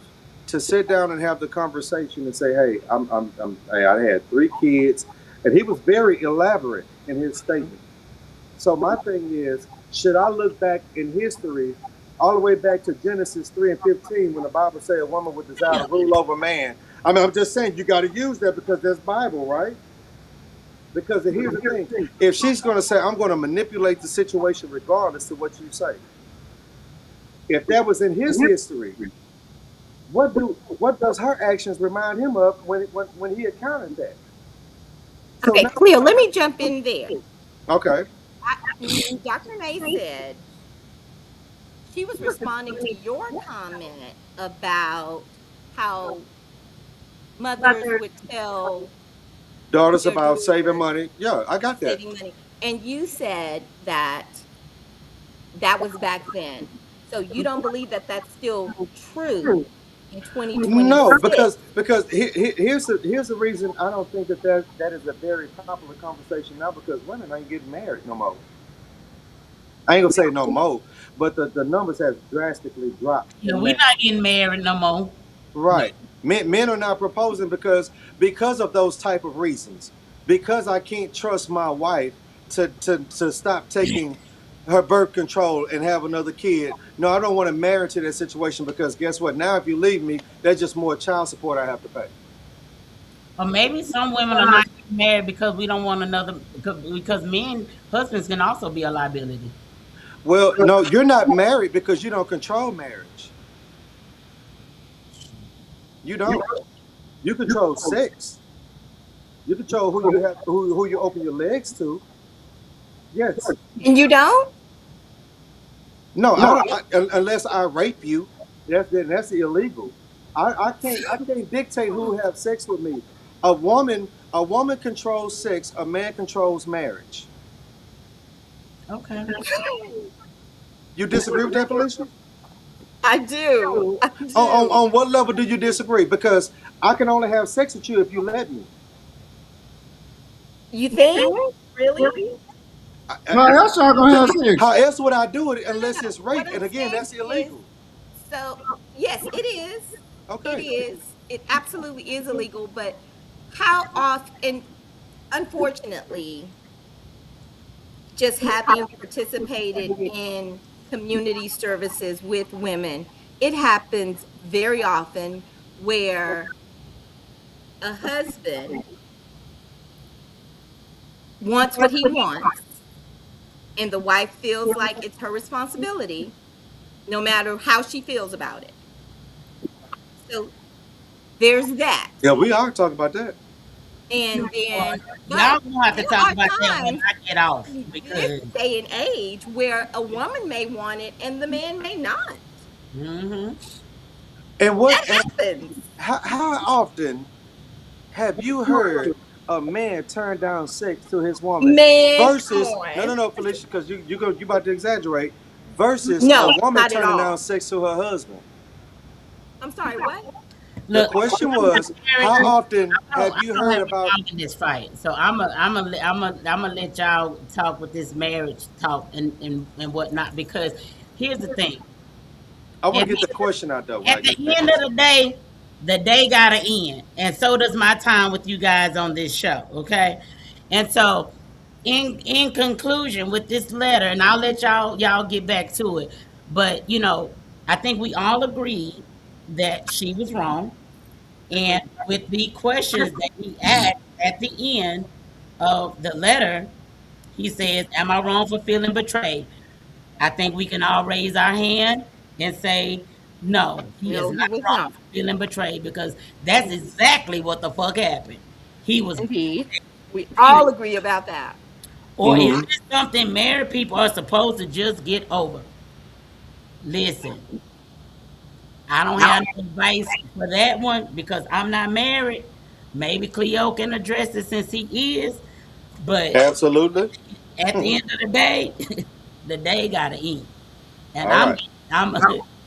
to sit down and have the conversation and say, hey, hey, I had 3 kids, and he was very elaborate in his statement. So my thing is, should I look back in history all the way back to Genesis 3:15, when the Bible says a woman would desire to rule over man? I mean, I'm just saying you got to use that because that's Bible, right? Because here's the thing: if she's going to say, I'm going to manipulate the situation regardless of what you say, if that was in his history, what does her actions remind him of when he encountered that? So Okay, now, Cleo, let me jump in there. okay, Dr. May said she was responding to your comment about how mothers would tell daughters their about saving daughters money. Yeah, I got that. saving money. And you said that that was back then. So you don't believe that that's still true in No, 2026? because here's the reason I don't think that is a very popular conversation now, because women ain't getting married no more. I ain't gonna say no more, but the numbers have drastically dropped Yeah, in we're that. not getting married no more. No. Right. Men are not proposing because of those type of reasons. Because I can't trust my wife to stop taking her birth control and have another kid. No, I don't want to marry to that situation, because guess what? Now if you leave me, there's just more child support I have to pay. Or maybe some women are not getting married because we don't want another, because men, husbands can also be a liability. Well, no, you're not married because you don't control marriage. You don't. You control sex. You control who you open your legs to. Yes. And you don't? No, I don't. Unless I rape you, that's illegal. I can't dictate who have sex with me. A woman controls sex. A man controls marriage. Okay. You disagree with that, Felicia? I do. I On do. what level do you disagree? Because I can only have sex with you if you let me. You think? Really? How else y'all gonna have sex? How else would I do it No, no, unless no. it's What rape? I'm And again, saying that's is, illegal. so yes, it is. It Okay. is. It absolutely is illegal. But how often? And unfortunately, just having participated in community services with women, it happens very often where a husband wants what he wants, and the wife feels like it's her responsibility, no matter how she feels about it. So there's that. Yeah, we are talking about that. And Well, then, but y'all gonna have to there talk are about that when times I get off in this because. day and age where a woman may want it and the man may not. Hmm. And That what? And happens. how often have you heard a man turn down sex to his woman Man, come versus on. no, Felicia, because you about to exaggerate versus a No, woman not at turning down all. sex to her husband? I'm sorry, what? The Look, question was, Eric, how often have I you don't heard have a about? problem in this fight. So I'm gonna let y'all talk with this marriage talk and whatnot because here's the thing. I want At to get the the, question out though. at Right? the end of the day gotta end, and so does my time with you guys on this show. Okay, and so in conclusion with this letter, and I'll let y'all get back to it. But I think we all agree that she was wrong. And with the questions that he asked at the end of the letter, he says, am I wrong for feeling betrayed? I think we can all raise our hand and say, no, he is No, he not was wrong not. for feeling betrayed because that's exactly what the fuck happened. He was Indeed. We treated. all agree about that. Or is Mm-hmm. this something married people are supposed to just get over? Listen, I don't have no advice for that one because I'm not married. Maybe Cleo can address it since he is. But Absolutely. at the end of the day, the day gotta end. And All right. I'm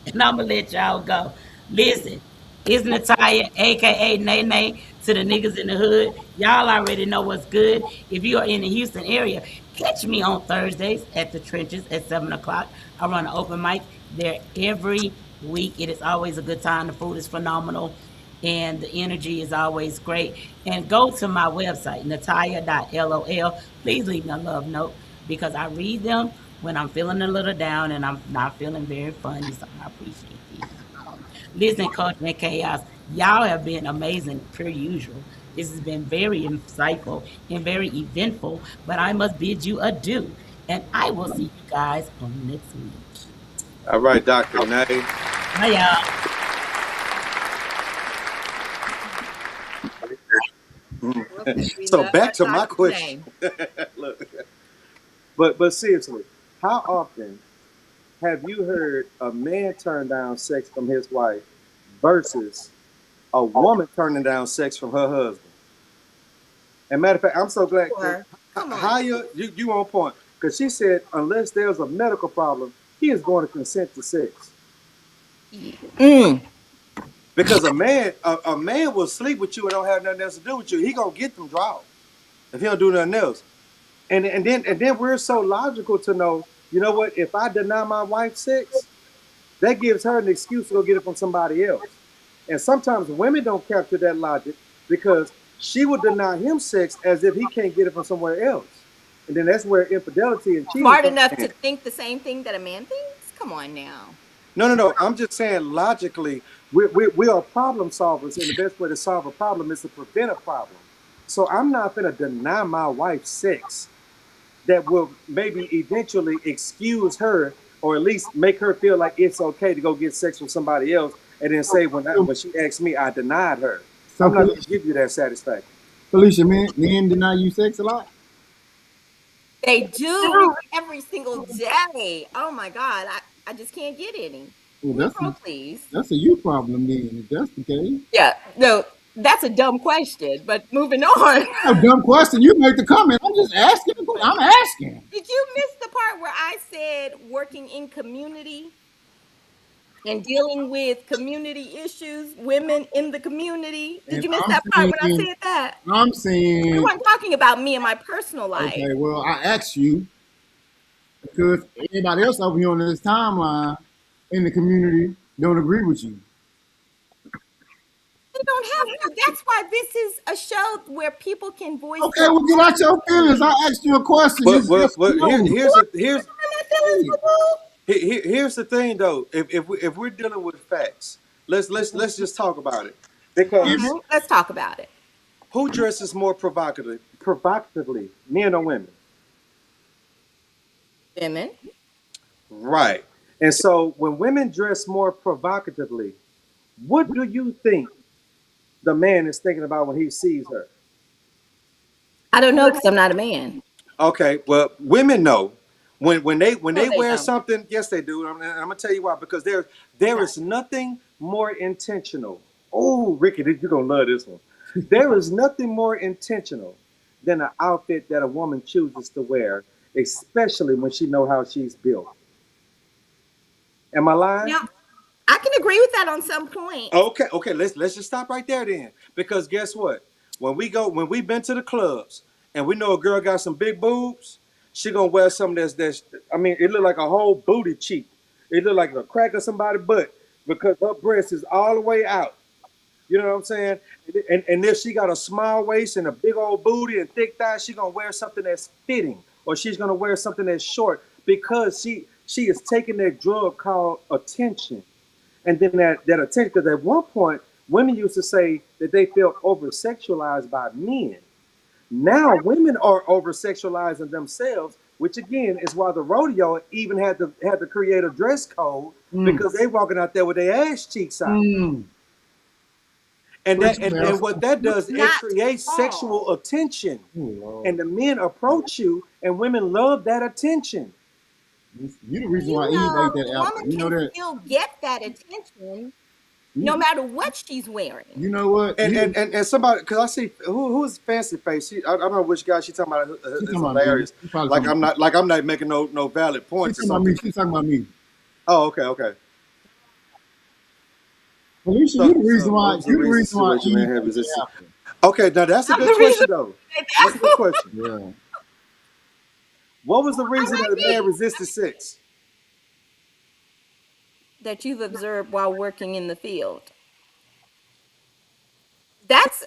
and I'm gonna let y'all go. Listen, it's Natalia, aka Nene, to the niggas in the hood. Y'all already know what's good. If you are in the Houston area, catch me on Thursdays at the trenches at 7 o'clock. I run an open mic there every week. It is always a good time. The food is phenomenal. And the energy is always great. And go to my website, natalia.lol. Please leave me a love note because I read them when I'm feeling a little down and I'm not feeling very funny. So I appreciate these. Listen, Culture and Chaos, y'all have been amazing per usual. This has been very insightful and very eventful, but I must bid you adieu. And I will see you guys on next week. All right, Dr. Nay. Bye, y'all. Well, we So love back our to my Dr. question. Name. Look, but seriously, how often have you heard a man turn down sex from his wife versus a woman turning down sex from her husband? And matter of fact, I'm so glad that Sure. Come on. how you on point because she said unless there's a medical problem, he is going to consent to sex. Mm. Because a man will sleep with you and don't have nothing else to do with you. He gonna get them draws if he don't do nothing else. And then we're so logical to know, you know what? If I deny my wife sex, that gives her an excuse to go get it from somebody else. And sometimes women don't capture that logic because she would deny him sex as if he can't get it from somewhere else. And then that's where infidelity and cheating Smart comes enough to in. think the same thing that a man thinks? Come on now. No. I'm just saying logically, we are problem solvers, and the best way to solve a problem is to prevent a problem. So I'm not going to deny my wife sex that will maybe eventually excuse her or at least make her feel like it's okay to go get sex with somebody else and then say when she asked me, I denied her. So I'm not going to give you that satisfaction. Felicia, men deny you sex a lot. They do every single day. Oh my God. I just can't get any. Well, Negro, please. that's a you problem then, if that's the case. Yeah, no, that's a dumb question, but moving on. No dumb question. You make the comment. I'm just asking. I'm asking. Did you miss the part where I said working in community and dealing with community issues, women in the community? Did And you miss I'm that part when I saying, said that? I'm We saying, weren't talking about me and my personal life. okay, well, I asked you because everybody else over here on this timeline in the community don't agree with you. They don't have to. That's why this is a show where people can voice Okay, their well, get out your feelings. I asked you a question. You just no. Here's the thing though. If we're dealing with facts, let's just talk about it. Because Let's talk about it. who dresses more provocatively, men or women? Women. Right. And so when women dress more provocatively, what do you think the man is thinking about when he sees her? I don't know because I'm not a man. Okay, well, women know when No, they they wear don't. something. Yes, they do. I'm gonna tell you why. Because there is nothing more intentional. Oh, Ricky, you're gonna love this one. There is nothing more intentional than an outfit that a woman chooses to wear, especially when she know how she's built. Am I lying? Now, I can agree with that on some point. Okay. Let's just stop right there then. Because guess what? When we've been to the clubs and we know a girl got some big boobs, she gonna wear something that's I mean, it look like a whole booty cheek. It look like the crack of somebody's butt because her breast is all the way out. You know what I'm saying? And if she got a small waist and a big old booty and thick thighs, she gonna wear something that's fitting, or she's gonna wear something that's short because she is taking that drug called attention. And then that attention, because at one point, women used to say that they felt over sexualized by men. Now women are over sexualizing themselves, which again is why the rodeo even had to create a dress code because they walking out there with their ass cheeks out. And what that does, it Not creates all. sexual attention. Oh, And the men approach you, and women love that attention. you the reason You why Eve know, ate that a apple. woman You know can that. still get that attention no matter what she's wearing. You know what? And somebody, because I see who's fancy face. I don't know which guy she's talking about. She's It's talking about me. hilarious. She's probably talking Like I'm not making no valid points or She's talking about me. something. She's talking about me. Oh, okay. Felicia, So you the reason why. what was You the reason why situation man Eve had ate resistance? that apple. Okay, now that's a I'm good the reason question though. That's a good question. Yeah. What was the reason might that a man be. resisted sex? That you've observed while working in the field. That's,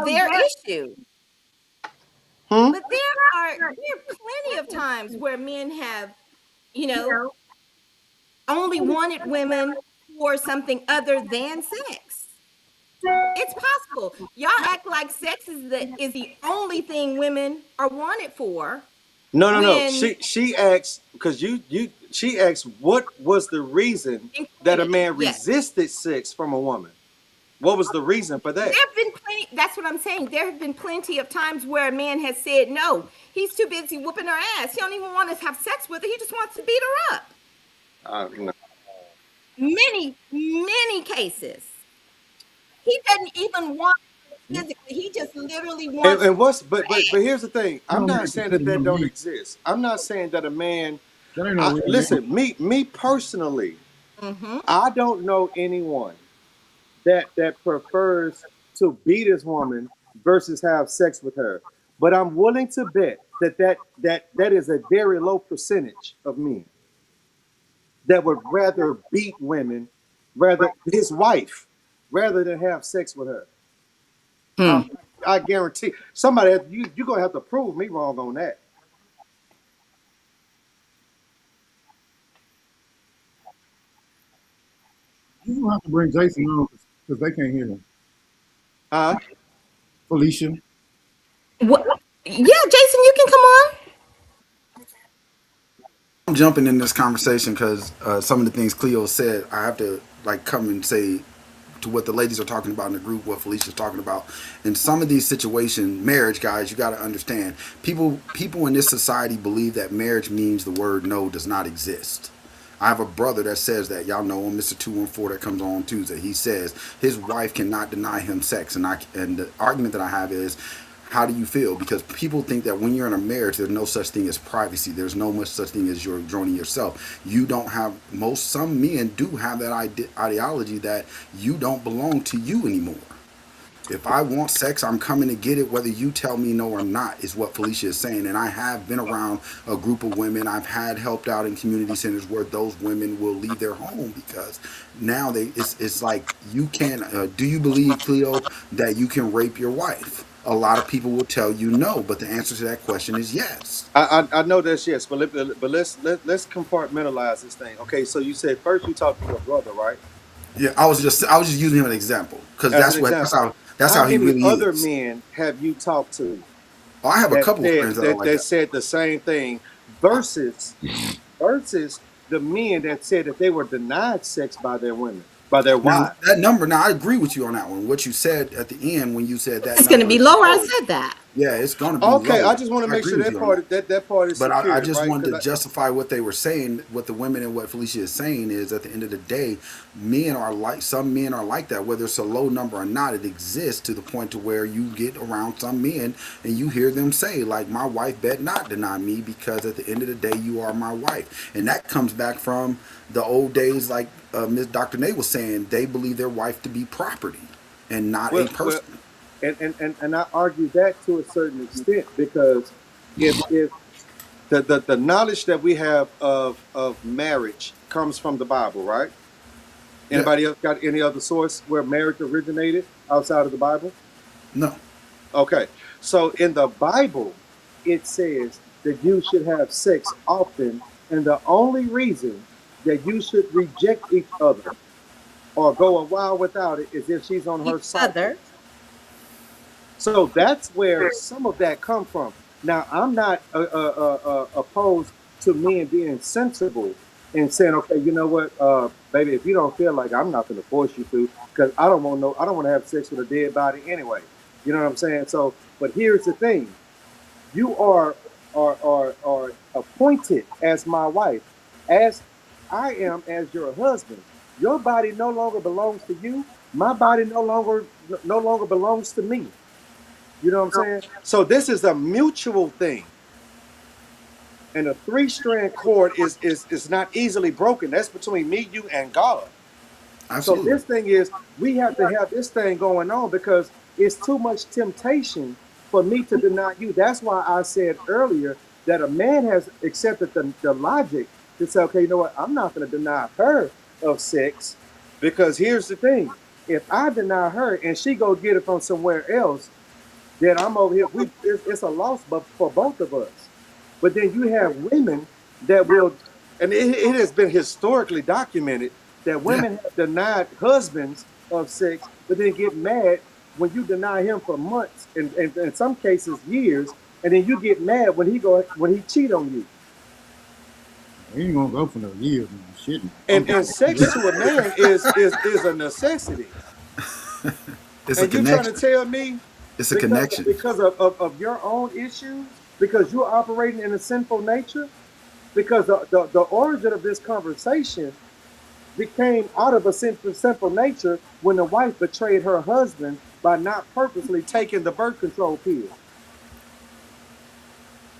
their issue. Hmm? But there are plenty of times where men have, you know, only wanted women for something other than sex. It's possible. Y'all act like sex is the only thing women are wanted for No. when She asked because she asked what was the reason that a included. man Yes. resisted sex from a woman? What was the reason for There that? have been plenty, that's what I'm saying. There have been plenty of times where a man has said no. He's too busy whooping her ass. He don't even want to have sex with her. He just wants to beat her up. No. Many cases. He doesn't even want her physically. He just literally wants And what's her but ass. here's the thing. I'm not saying that don't exist. I'm not saying that a man. That ain't no real Listen, me personally, Mm-hmm. I don't know anyone that prefers to beat his woman versus have sex with her. But I'm willing to bet that is a very low percentage of men that would rather beat women, rather his wife, rather than have sex with her. I guarantee somebody you're gonna have to prove me wrong on that. You don't have to bring Jason on because they can't hear him. Huh? Felicia. What? Yeah, Jason, you can come on. I'm jumping in this conversation because some of the things Cleo said, I have to like come and say to what the ladies are talking about in the group, what Felicia's talking about. In some of these situations, marriage, guys, you got to understand. People in this society believe that marriage means the word no does not exist. I have a brother that says that. Y'all know him, Mr. 214, that comes on Tuesday. He says his wife cannot deny him sex. And the argument that I have is, how do you feel? Because people think that when you're in a marriage, there's no such thing as privacy. There's no much such thing as you're joining yourself. You don't have, some men do have that ideology that you don't belong to you anymore. If I want sex, I'm coming to get it, whether you tell me no or not, is what Felicia is saying. And I have been around a group of women. I've had helped out in community centers where those women will leave their home because now it's like you can't. Do you believe, Cleo, that you can rape your wife? A lot of people will tell you no, but the answer to that question is yes. I know that's yes, but let's compartmentalize this thing. Okay, so you said first you talked to your brother, right? Yeah, I was just using him as an example because As an example, that's how how he many really other is. men have you talked to Oh, I have a that couple of said friends that are like that that. said the same thing versus the men that said that they were denied sex by their women, by their Now wives? that number, now I agree with you on that one. What you said at the end when you said that It's going to number be is lower. I low. said that. Yeah, it's going to be Okay, low. I just want to I make agree sure with that you on that. that part is But I secured, just right? wanted to justify what they were saying. What the women and what Felicia is saying is, at the end of the day, some men are like that. Whether it's a low number or not, it exists to the point to where you get around some men and you hear them say, like, my wife bet not deny me because at the end of the day, you are my wife. And that comes back from the old days, like Ms. Dr. Nate was saying, they believe their wife to be property and not a Well, person. and I argue that to a certain extent because if the knowledge that we have of marriage comes from the Bible, right? Yeah. Anybody else got any other source where marriage originated outside of the Bible? No. Okay, so in the Bible, it says that you should have sex often, and the only reason that you should reject each other or go a while without it is if she's on her Each cycle. other. So that's where some of that come from. Now, I'm not opposed to men being sensible and saying, okay, you know what, baby, if you don't feel like I'm not going to force you to, because I don't want to have sex with a dead body anyway. You know what I'm saying? So, but here's the thing: you are appointed as my wife, as I am as your husband. Your body no longer belongs to you. My body no longer belongs to me. You know what I'm saying? So this is a mutual thing. And a three-strand cord is not easily broken. That's between me, you, and God. So Absolutely. this thing is, we have to have this thing going on because it's too much temptation for me to deny you. That's why I said earlier that a man has accepted the logic to say, okay, you know what? I'm not going to deny her of sex because here's the thing. If I deny her and she go get it from somewhere else, then I'm over here. It's a loss for both of us. But then you have women that will, and it has been historically documented that Yeah. women have denied husbands of sex, but then get mad when you deny him for months and in some cases years, and then you get mad when he cheat on you. You ain't gonna go for no years, man. Shit. And sex to a man is a necessity. It's a And you trying to connection. tell me It's a because connection. because of your own issues, because you're operating in a sinful nature, because the origin of this conversation became out of a simple nature when the wife betrayed her husband by not purposely taking the birth control pill.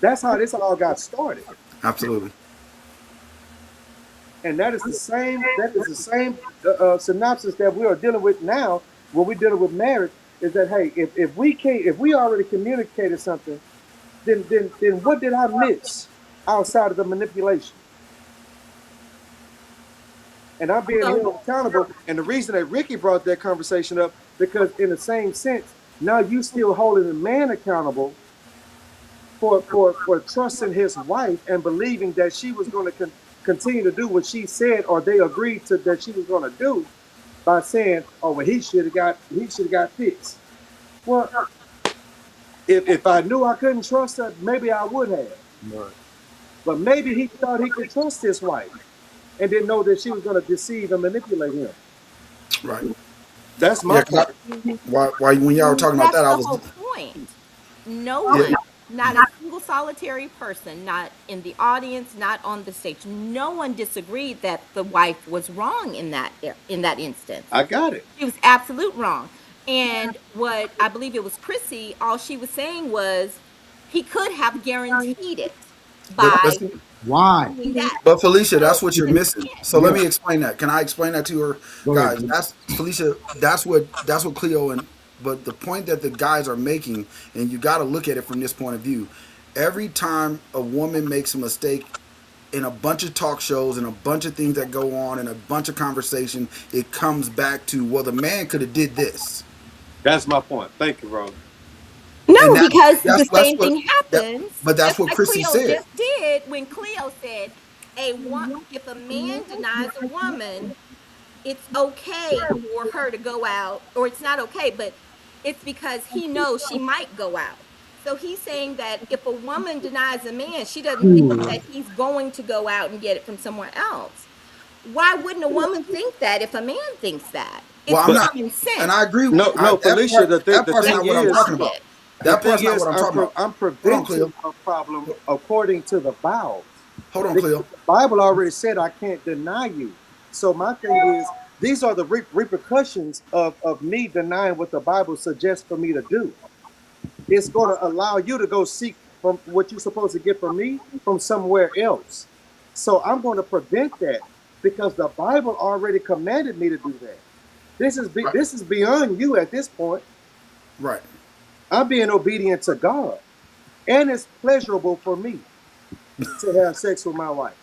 That's how this all got started. Absolutely. And that is the same synopsis that we are dealing with now when we're dealing with marriage is that, hey, if we already communicated something, then what did I miss outside of the manipulation? And I'm being held accountable. And the reason that Ricky brought that conversation up, because in the same sense, now you still holding the man accountable for trusting his wife and believing that she was going to continue to do what she said or they agreed to that she was going to do by saying, "Oh, well, he should have got fixed." Well, if I knew I couldn't trust her, maybe I would have. Right. But maybe he thought he could trust his wife and didn't know that she was going to deceive and manipulate him. Right. That's Yeah, my 'cause point. why when y'all were talking about That's that, I the was whole point. No yeah. one, not a single solitary person, not in the audience, not on the stage, no one disagreed that the wife was wrong in that instance. I got it. She was absolute wrong. And what I believe it was Chrissy, all she was saying was he could have guaranteed it But by see, Why? doing that. but Felicia, So that's what you're you missing. can't. So let Yeah. me explain that. Can I explain that to her, Go ahead. guys? That's Felicia. That's what Cleo and but the point that the guys are making, and you got to look at it from this point of view. Every time a woman makes a mistake in a bunch of talk shows and a bunch of things that go on and a bunch of conversation, it comes back to, well, the man could have did this, That's my point. Thank you, bro. and No, because the that's same what thing that. happens, But that's just what like Chrissy Cleo said. just did when Cleo said, if a man denies a woman, it's okay for her to go out, or it's not okay, but it's because he knows she might go out. So he's saying that if a woman denies a man, she doesn't think that he's going to go out and get it from somewhere else. Why wouldn't a woman think that if a man thinks that? Well, It's I'm But not, common and sense. I agree. no, no, That Felicia. part, that The part's That's thing not what I'm is, talking about. logic. the That thing part's not is, what I'm talking about. I'm Hold on, Cleo. preventing a problem according to the vows. Hold on, Because Cleo. the Bible already said I can't deny you. So my thing is, these are the repercussions of me denying what the Bible suggests for me to do. It's going to allow you to go seek from what you're supposed to get from me from somewhere else. So I'm going to prevent that because the Bible already commanded me to do that. Right. This is beyond you at this point. Right. I'm being obedient to God, and it's pleasurable for me to have sex with my wife.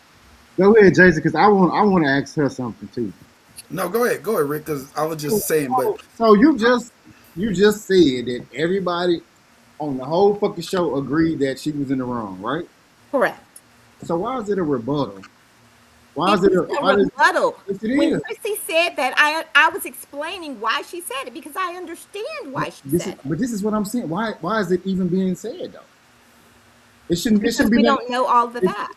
Go ahead, Jason, because I want to ask her something too. No, go ahead, Rick. Because I was just saying, but So you just said that everybody on the whole fucking show agreed that she was in the wrong, right? Correct. So why is it a rebuttal? Why It is it a is a why did rebuttal. yes it When is. Chrissy said that, I was explaining why she said it because I understand why she said it. But this is what I'm saying. Why is it even being said though? It shouldn't Because be we nothing. don't know all the It, facts.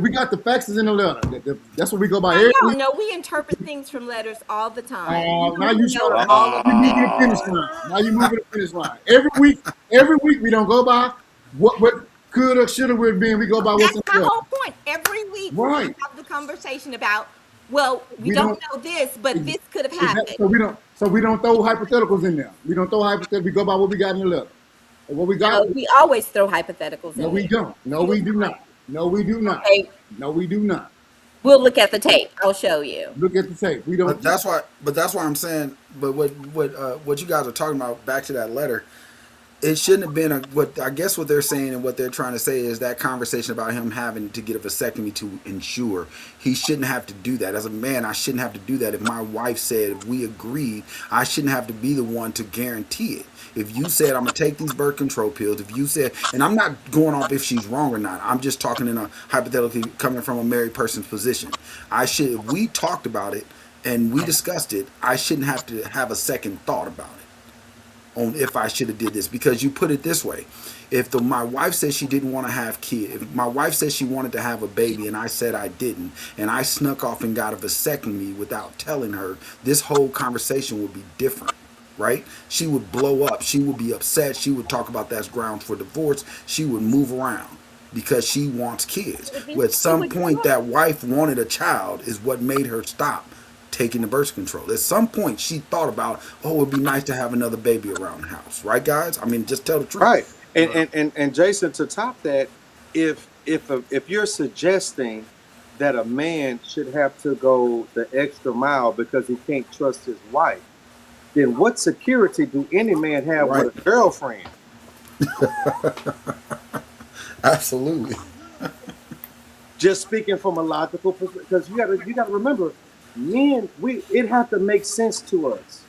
we got the facts is in the letter. That's what we go by Now, every week. y'all know we interpret things from letters all the time. We Now don't you know showing all of you the moving facts. the finish line. Now you moving the finish line. Every week we don't go by what could or should have would have been. We go by what's That's in my the letter. whole point. Every week we're going Right. to have the conversation about, well, we We don't don't know this, but this could have exactly, happened. so we don't throw hypotheticals in there. We don't throw hypotheticals. We go by what we got in the letter. And what we got. No, we always throw hypotheticals No, in we there. don't. No, All the we do time. not. No, we do not. Okay, No, we do not. we'll look at the tape. I'll show you. Look at the tape. We don't. that's why I'm saying. But what you guys are talking about, back to that letter, it shouldn't have been what I guess what they're saying and what they're trying to say is that conversation about him having to get a vasectomy to ensure he shouldn't have to do that. As a man, I shouldn't have to do that. If my wife said, if we agreed, I shouldn't have to be the one to guarantee it. If you said I'm gonna take these birth control pills, if you said, and I'm not going off if she's wrong or not, I'm just talking in a hypothetically coming from a married person's position. If we talked about it and we discussed it, I shouldn't have to have a second thought about it on if I should have did this, because you put it this way: if my wife says she didn't want to have kids, if my wife says she wanted to have a baby and I said I didn't, and I snuck off and got a vasectomy without telling her, this whole conversation would be different, right? She would blow up, she would be upset, she would talk about that's grounds for divorce, she would move around because she wants kids. But at It some would point, that wife wanted a child is what made her stop taking the birth control. At some point, she thought about, oh, it'd be nice to have another baby around the house, right, guys? I mean, just tell the truth. Right. And Jason, to top that, if you're suggesting that a man should have to go the extra mile because he can't trust his wife, then what security do any man have Right. with a girlfriend? Absolutely. Just speaking from a logical perspective, because you gotta remember, men, it have to make sense to us.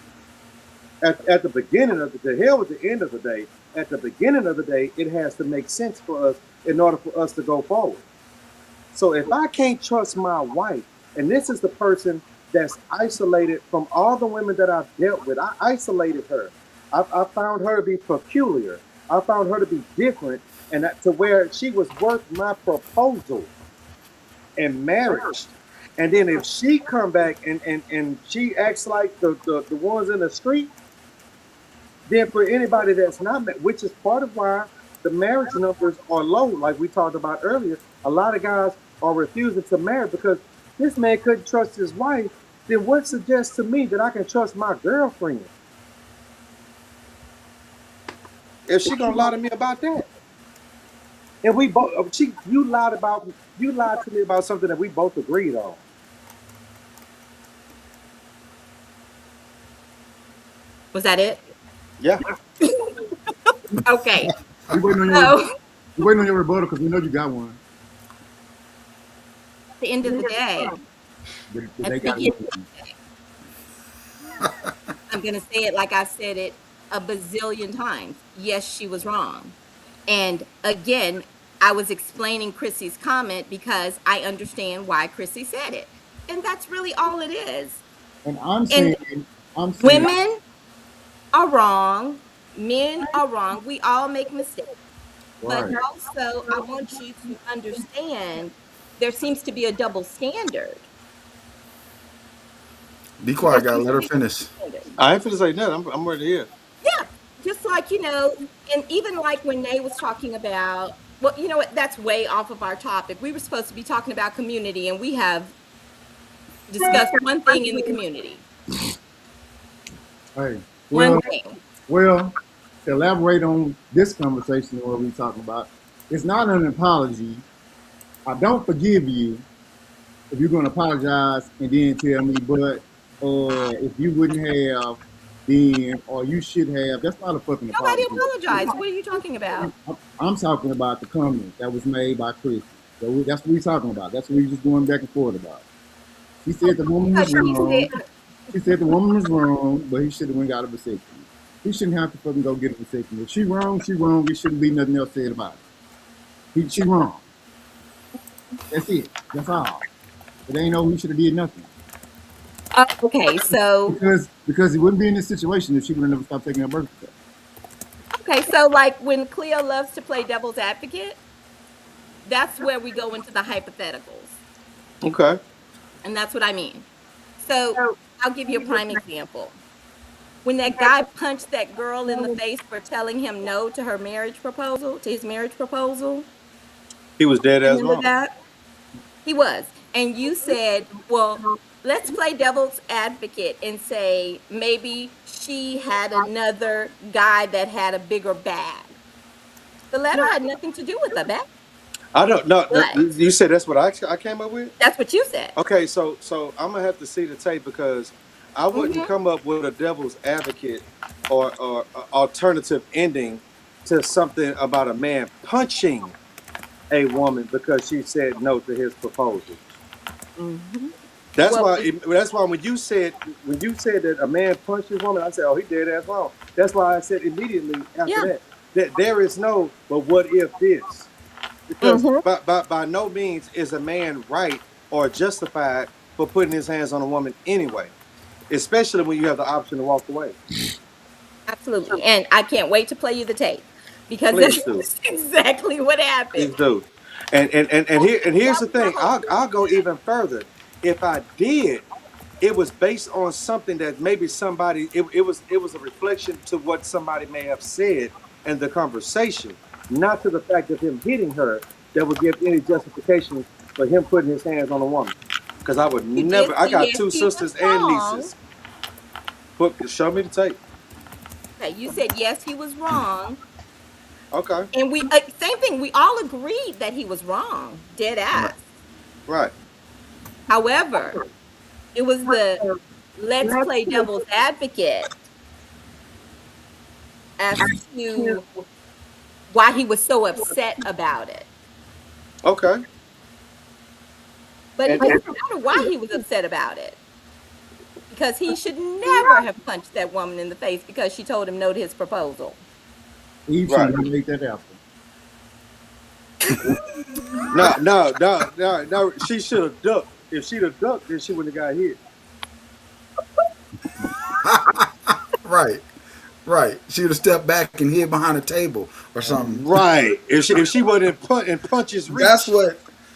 At the beginning of the hell with the end of the day, at the beginning of the day, it has to make sense for us in order for us to go forward. So if I can't trust my wife, and this is the person that's isolated from all the women that I've dealt with, I isolated her. I found her to be peculiar. I found her to be different, to where she was worth my proposal and marriage. And then if she come back and she acts like the ones in the street, then for anybody that's not, which is part of why the marriage numbers are low, like we talked about earlier, a lot of guys are refusing to marry because this man couldn't trust his wife. Then what suggests to me that I can trust my girlfriend? If she gonna lie to me about that, and we both, you lied to me about something that we both agreed on. Was that it? Yeah. Okay. We waiting on your rebuttal because we know you got one. At the end of the day, I'm going to say it like I said it a bazillion times. Yes, she was wrong. And again, I was explaining Chrissy's comment because I understand why Chrissy said it. And that's really all it is. And I'm saying women are wrong. Men are wrong. We all make mistakes. But also, I want you to understand there seems to be a double standard. Be quiet, guys. Let her finish. I ain't finna say nothing. I'm ready to hear. Yeah, just like, and even like when Nay was talking about, well, you know what, that's way off of our topic. We were supposed to be talking about community, and we have discussed one thing in the community. Hey, one thing. Well, to elaborate on this conversation, what we're talking about, it's not an apology. I don't forgive you if you're going to apologize and then tell me, but if you wouldn't have, then, or you should have, that's not a fucking apology. Nobody apologized. What are you talking about? I'm talking about the comment that was made by Chris. So that's what we're talking about. That's what we're just going back and forth about. She said the woman was wrong. She said the woman was wrong, but he should have went out of vasectomy. He shouldn't have to fucking go get a vasectomy. If she wrong, she wrong. There shouldn't be nothing else said about it. She wrong. That's it. That's all. It ain't no, we should have did nothing. Okay, so because he wouldn't be in this situation if she would have never stopped taking her birth control. Okay, so like when Cleo loves to play devil's advocate, that's where we go into the hypotheticals. Okay. And that's what I mean. So I'll give you a prime example. When that guy punched that girl in the face for telling him no to his marriage proposal. He was dead as well. He was. And you said, well, let's play devil's advocate and say maybe she had another guy that had a bigger bag. The letter had nothing to do with the bag. I don't know. You said that's what I came up with? That's what you said. Okay, so I'm going to have to see the tape because I wouldn't come up with a devil's advocate or alternative ending to something about a man punching a woman because she said no to his proposal. Mm-hmm. That's why when you said that a man punched his woman, I said, oh, he dead ass wrong. That's why I said immediately after that there is no, but what if this? Because by no means is a man right or justified for putting his hands on a woman anyway, especially when you have the option to walk away. Absolutely. And I can't wait to play you the tape because that's exactly what happened. Please do. And here's the thing. I'll go even further. If I did, it was based on something that maybe somebody it was a reflection to what somebody may have said in the conversation, not to the fact of him hitting her that would give any justification for him putting his hands on a woman. Because I would never. I got two sisters and nieces. Show me the tape. Okay, you said yes, he was wrong. Okay. And we same thing. We all agreed that he was wrong, dead ass. Right. However, it was the let's play devil's advocate as to why he was so upset about it. Okay. But it doesn't matter why he was upset about it. Because he should never have punched that woman in the face because she told him no to his proposal. Eve should have made that happen. No. She should have ducked. If she'd have ducked, then she wouldn't have got hit. Right. She would have stepped back and hid behind a table or something. Right. If she wasn't in punches reach.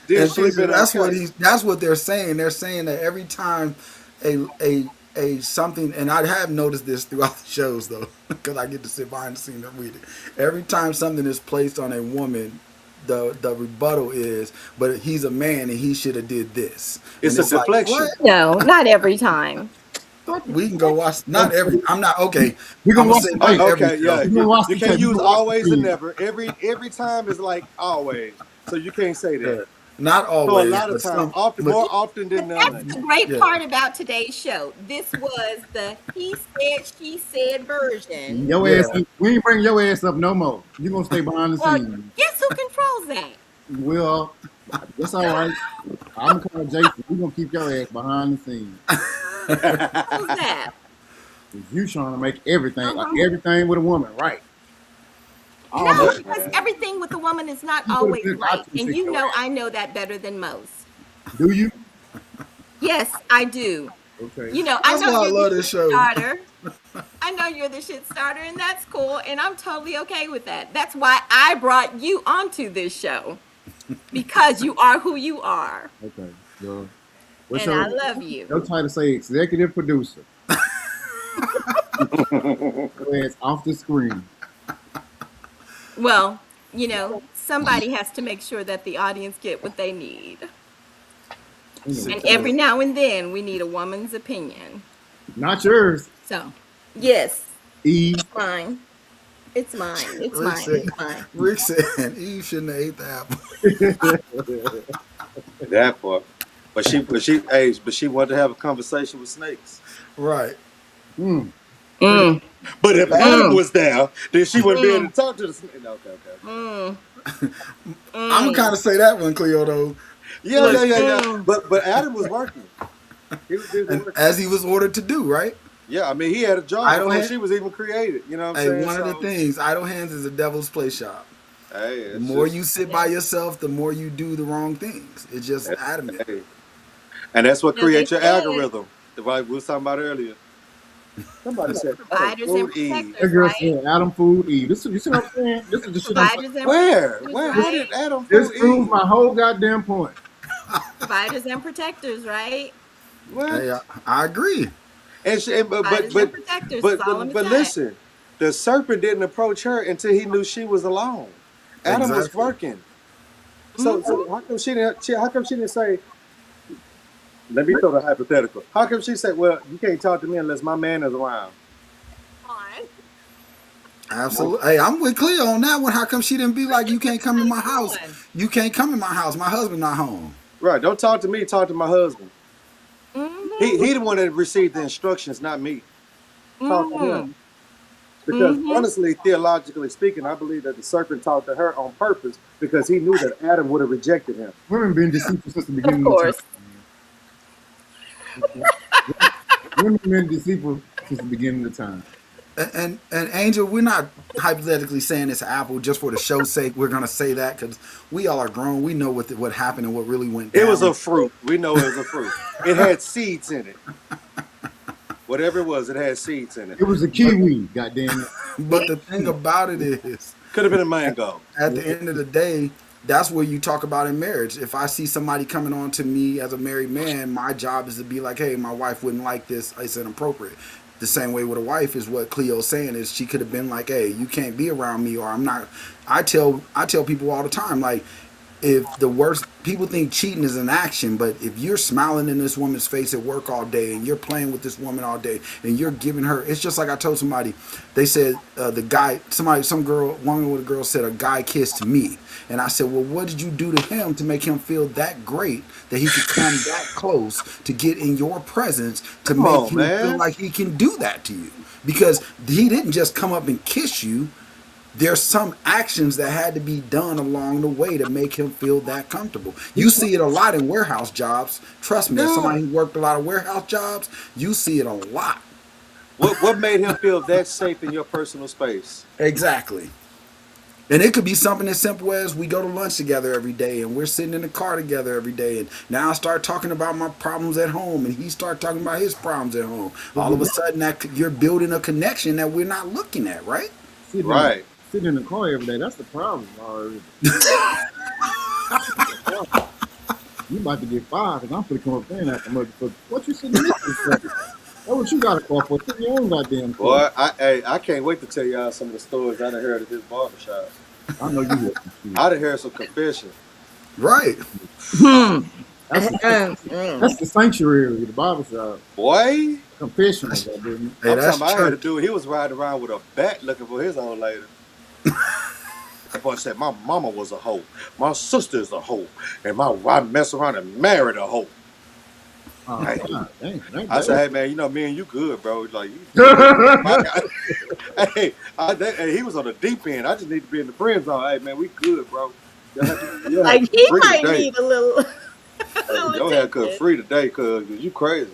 Then And she'd have Felicia, been okay. that's what they're saying. They're saying that every time a something, and I have noticed this throughout the shows though, because I get to sit behind the scenes and read it. Every time something is placed on a woman, the rebuttal is, but he's a man and he should have did this. It's And a it's like, what? deflection. No, not every time. We can go watch. Not every. I'm not okay. We're I'm gonna gonna watch say the not tape. every Okay, show. yeah. We're gonna watch You the can't tape. We're use gonna watch always the and tape. never. Every time is like always. So you can't say Yeah. that. Not So a always, lot but of time, some. often But more often But than that's none. the great yeah, part about today's show. This was the he said, she said version. Your yeah. ass, we ain't bring your ass up no more. You gonna stay behind the Well, scenes. guess who controls that? Well, that's all right. I'm gonna call Jason. We gonna keep your ass behind the scenes. Who's that? 'Cause you trying to make everything, Uh-huh. everything with a woman, right? No, Almost. because everything with a woman is not You better always finish right. watching And shit you your know ass. I know that better than most. Do you? Yes, I do. Okay. You know, I That's know why I you're love the this shit show. starter. I know you're the shit starter, and that's cool. And I'm totally okay with that. That's why I brought you onto this show because you are who you are. Okay. So, what's And I love your you. title? Say executive producer. Your ass off the screen. Well, you know, somebody has to make sure that the audience get what they need. Anyway, And See, every look, now and then we need a woman's opinion. not yours, So, yes, Eve. mine. It's mine. It's Rick mine. said. It's mine. Rick said Eve shouldn't have ate the apple. That part. But she wanted to have a conversation with snakes. Right. Mm. Mm, But if Adam mm, was there, then she wouldn't be able mm, to talk to the snake. Okay, okay. mm, I'm gonna mm. kind of say that one, Cleo, though. Yeah, But yeah, yeah, yeah. Mm. But Adam was working. He was busy and working. as he was ordered to do, right? Yeah, I mean he had a job Idle before hand. she was even created. You know what I'm Hey, saying? one of the So things, idle hands is a devil's play shop. hey, The it's more just you sit by yourself, the more you do the wrong things. It's just adamant. hey. And that's what You know, they creates your said algorithm. Like we was talking about earlier. Somebody said Adam providers and food Eve. That protectors, girl right? said Adam Food Eve. This, you see what I'm saying? This is the shit I'm saying. Providers and Where? protectors, Where right? did Adam This food proves Eve? my whole goddamn point. Providers and protectors, right? What? Hey, I agree. And she, and, Providers and protectors. That's all I'm but saying. listen, the serpent didn't approach her until he knew she was alone. Adam was Exactly. working. So how come she didn't? How come she didn't say? Let me throw the hypothetical. How come she said, "Well, you can't talk to me unless my man is around"? Absolutely. Hey, I'm with Cleo on that one. How come she didn't be like, you can't come in my house? You can't come in my house. My husband not home. Right. Don't talk to me. Talk to my husband. Mm-hmm. He the one that received the instructions, not me. Talk to Mm-hmm. him. Because Mm-hmm. honestly, theologically speaking, I believe that the serpent talked to her on purpose because he knew that Adam would have rejected him. Women been deceitful since the Of beginning of course. time. Women been deceitful since the beginning of time. And Angel, we're not hypothetically saying it's Apple just for the show's sake. We're gonna say that because we all are grown. We know what happened and what really went down. It was a fruit. We know it was a fruit. It had seeds in it. Whatever it was, it had seeds in it. It was a kiwi, goddamn it. But the thing about it is, Could have been a mango. at the end of the day, that's where you talk about in marriage. If I see somebody coming on to me as a married man, my job is to be like, hey, my wife wouldn't like this. It's inappropriate. The same way with a wife is what Cleo's saying is she could have been like, hey, you can't be around me or I'm not. I tell people all the time, like, if the worst people think cheating is an action, but if you're smiling in this woman's face at work all day and you're playing with this woman all day and you're giving her, it's just like I told somebody. They said one with a girl said a guy kissed me, and I said, well, what did you do to him to make him feel that great that he could come that close to get in your presence to Come make on, him feel man. like he can do that to you? Because he didn't just come up and kiss you. There's some actions that had to be done along the way to make him feel that comfortable. You see it a lot in warehouse jobs. Trust me, as Yeah. somebody who worked a lot of warehouse jobs, you see it a lot. What made him feel that safe in your personal space? Exactly. And it could be something as simple as we go to lunch together every day and we're sitting in the car together every day. And now I start talking about my problems at home and he start talking about his problems at home. All of a sudden that you're building a connection that we're not looking at, right? Right. Sitting in the car every day, that's the problem. You about to get fired because I'm finna come up there and ask the motherfucker, what you sitting listening for? That's what you got to call for. Sit your own goddamn car. Boy, I can't wait to tell y'all some of the stories I done heard at this barbershop. I know you hear some shit. I done heard some confessions. Right. That's the sanctuary, the barbershop. Boy, Confessional, Hey, goddamn. I'm that's talking about I had a church. dude, he was riding around with a bat looking for his old lady. That boy said, my mama was a hoe. My sister's a hoe. And I mess around and married a hoe. Oh, Hey, God, dang, I said, hey, man, you know, me and you good, bro. Like, you hey, hey, he was on the deep end. I just need to be in the friend zone. Hey, man, we good, bro. Your Like haircut he free might today. need a little, Your haircut attention. free today, cuz you crazy.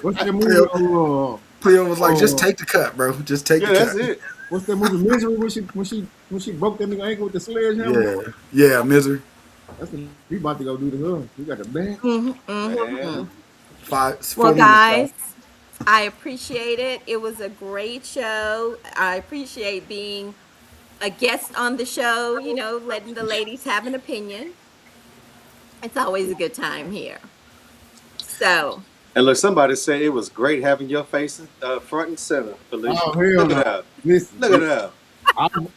What's that movie? Cleo was like, just take the cut, bro. Just take Yeah, the that's cut. it. What's that movie? Misery when she broke that nigga ankle with the sledgehammer. Yeah, misery. That's what he about to go do to her. He got the bat. Man. 4 Well, minutes, guys. guys, I appreciate it. It was a great show. I appreciate being a guest on the show, you know, letting the ladies have an opinion. It's always a good time here. So, And look, somebody said it was great having your face front and center, Felicia. Oh hell Look at no! that. Listen, Look at that.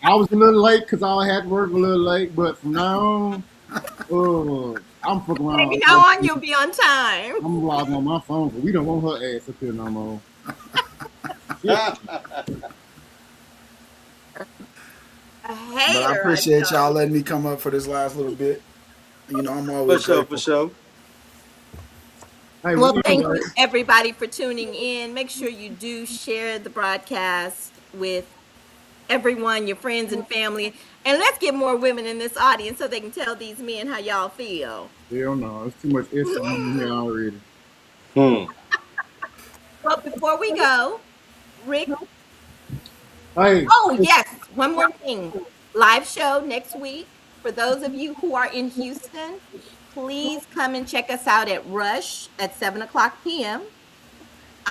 I was a little late because I had to work a little late, but from now on, I'm fucking maybe around. now on you'll be on time. I'm logging on my phone because we don't want her ass up here no more. Yeah. A But hater, I appreciate tell y'all you. letting me come up for this last little bit. You know, I'm For always sure, grateful. for sure. Hey, Well, we thank you everybody for tuning in. Make sure you do share the broadcast with everyone, your friends and family. And let's get more women in this audience so they can tell these men how y'all feel. hell no, it's too much estrogen in here already. Well, before we go, Rick. Hey, Oh, yes. One more thing. Live show next week. For those of you who are in Houston, please come and check us out at Rush at 7:00 p.m.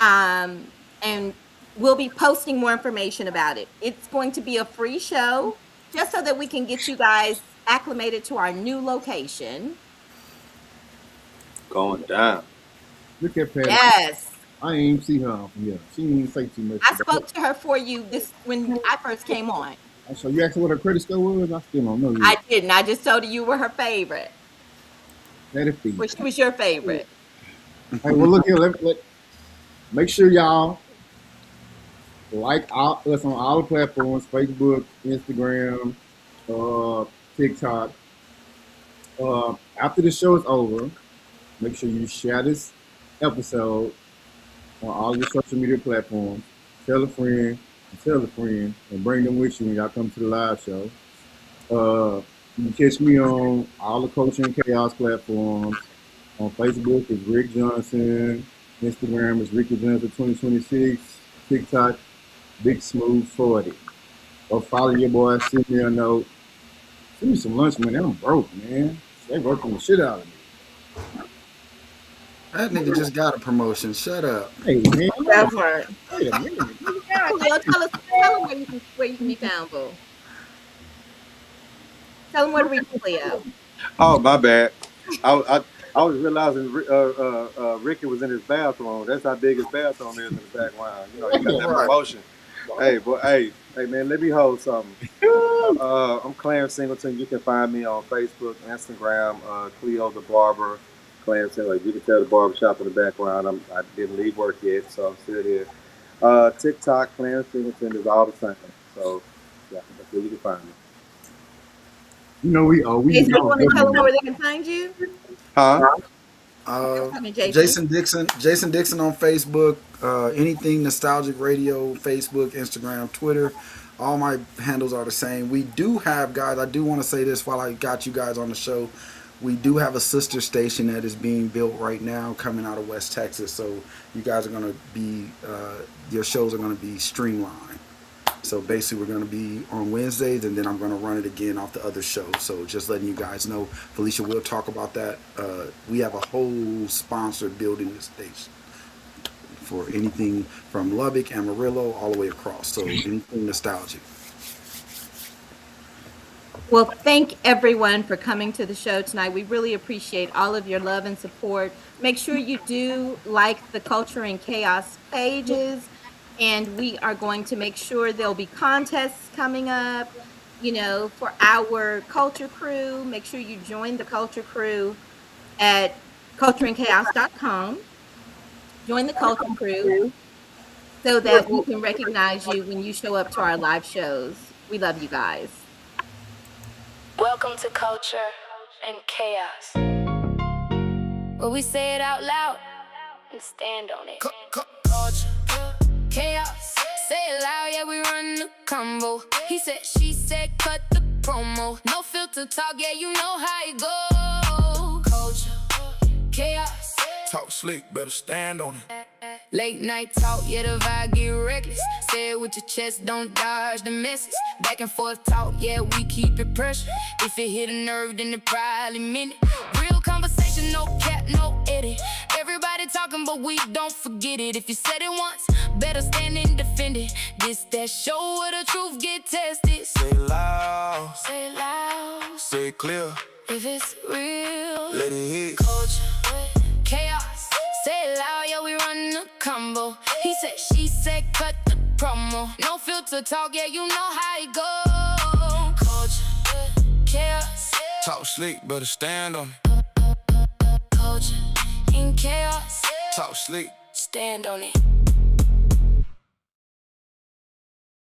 And we'll be posting more information about it. It's going to be a free show just so that we can get you guys acclimated to our new location. Going down. look at Patty. Yes. I ain't even see her on from here. She didn't even say too much. I spoke to her for you this when I first came on. So you asked her what her credit score was? I still don't know I yet. didn't. I just told her you were her favorite. Patty Fee. Well, she was your favorite. Hey, well, look here. Make sure y'all like us on all the platforms: Facebook, Instagram, TikTok. After the show is over, make sure you share this episode on all your social media platforms. Tell a friend, and bring them with you when y'all come to the live show. You can catch me on all the Culture and Chaos platforms. On Facebook, it's Rick Johnson. Instagram is Ricky Johnson 2026. TikTok, Big Smooth 40. Go follow your boy. Send me a note. Send me some lunch, man. I'm broke, man. They working the shit out of me. That nigga just got a promotion. Shut up. Hey, man. That part. Wait a minute. Well, tell them where you can be found, boo. Tell them where to reach Cleo. Oh, my bad. I was realizing Ricky was in his bathroom. That's how big his bathroom is in the background. You know, he got that Right. promotion. Hey, boy, hey, man, let me hold something. I'm Clarence Singleton. You can find me on Facebook, Instagram, Cleo the Barber. Clarence Singleton. You can tell the barbershop in the background. I didn't leave work yet, so I'm still here. TikTok, Clarence Singleton is all the same. So, yeah, that's where you can find me. You know, we Jason, you want to tell them where they can find you? Huh? Jason Dixon on Facebook, anything Nostalgic Radio, Facebook, Instagram, Twitter. All my handles are the same. We do have, guys, I do want to say this while I got you guys on the show. We do have a sister station that is being built right now coming out of West Texas. So you guys are going to be, your shows are going to be streamlined. So basically we're going to be on Wednesdays, and then I'm going to run it again off the other show. So just letting you guys know, Felicia will talk about that. We have a whole sponsor building this station for anything from Lubbock, Amarillo, all the way across. So anything nostalgic. Well, thank everyone for coming to the show tonight. We really appreciate all of your love and support. Make sure you do like the Culture and Chaos pages, and we are going to make sure there'll be contests coming up, for our Culture Crew. Make sure you join the Culture Crew at cultureandchaos.com. Join the Culture Crew so that we can recognize you when you show up to our live shows. We love you guys. Welcome to Culture and Chaos, where we say it out loud and stand on it. Culture, chaos, say it loud, yeah, we run the combo. He said, she said, cut the promo. No filter talk, yeah, you know how it go. Culture, chaos, Talk slick, better stand on it. late night talk, yeah, the vibe get reckless. Say it with your chest, don't dodge the misses. Back and forth talk, yeah, we keep it pressure. If it hit a nerve, then it probably meant it. Real conversation, no cap, no edit. Everybody talking, but we don't forget it. If you said it once, better stand and defend it. This that show where the truth get tested. Say it loud, Say it loud, say it clear, if it's real. let it hit. Culture, chaos, say it loud, yeah, we run the combo. He said, she said, cut the promo. No filter talk, yeah, you know how it go. Culture, chaos, Talk slick, better stand on it. culture, in chaos, Talk slick. stand on it.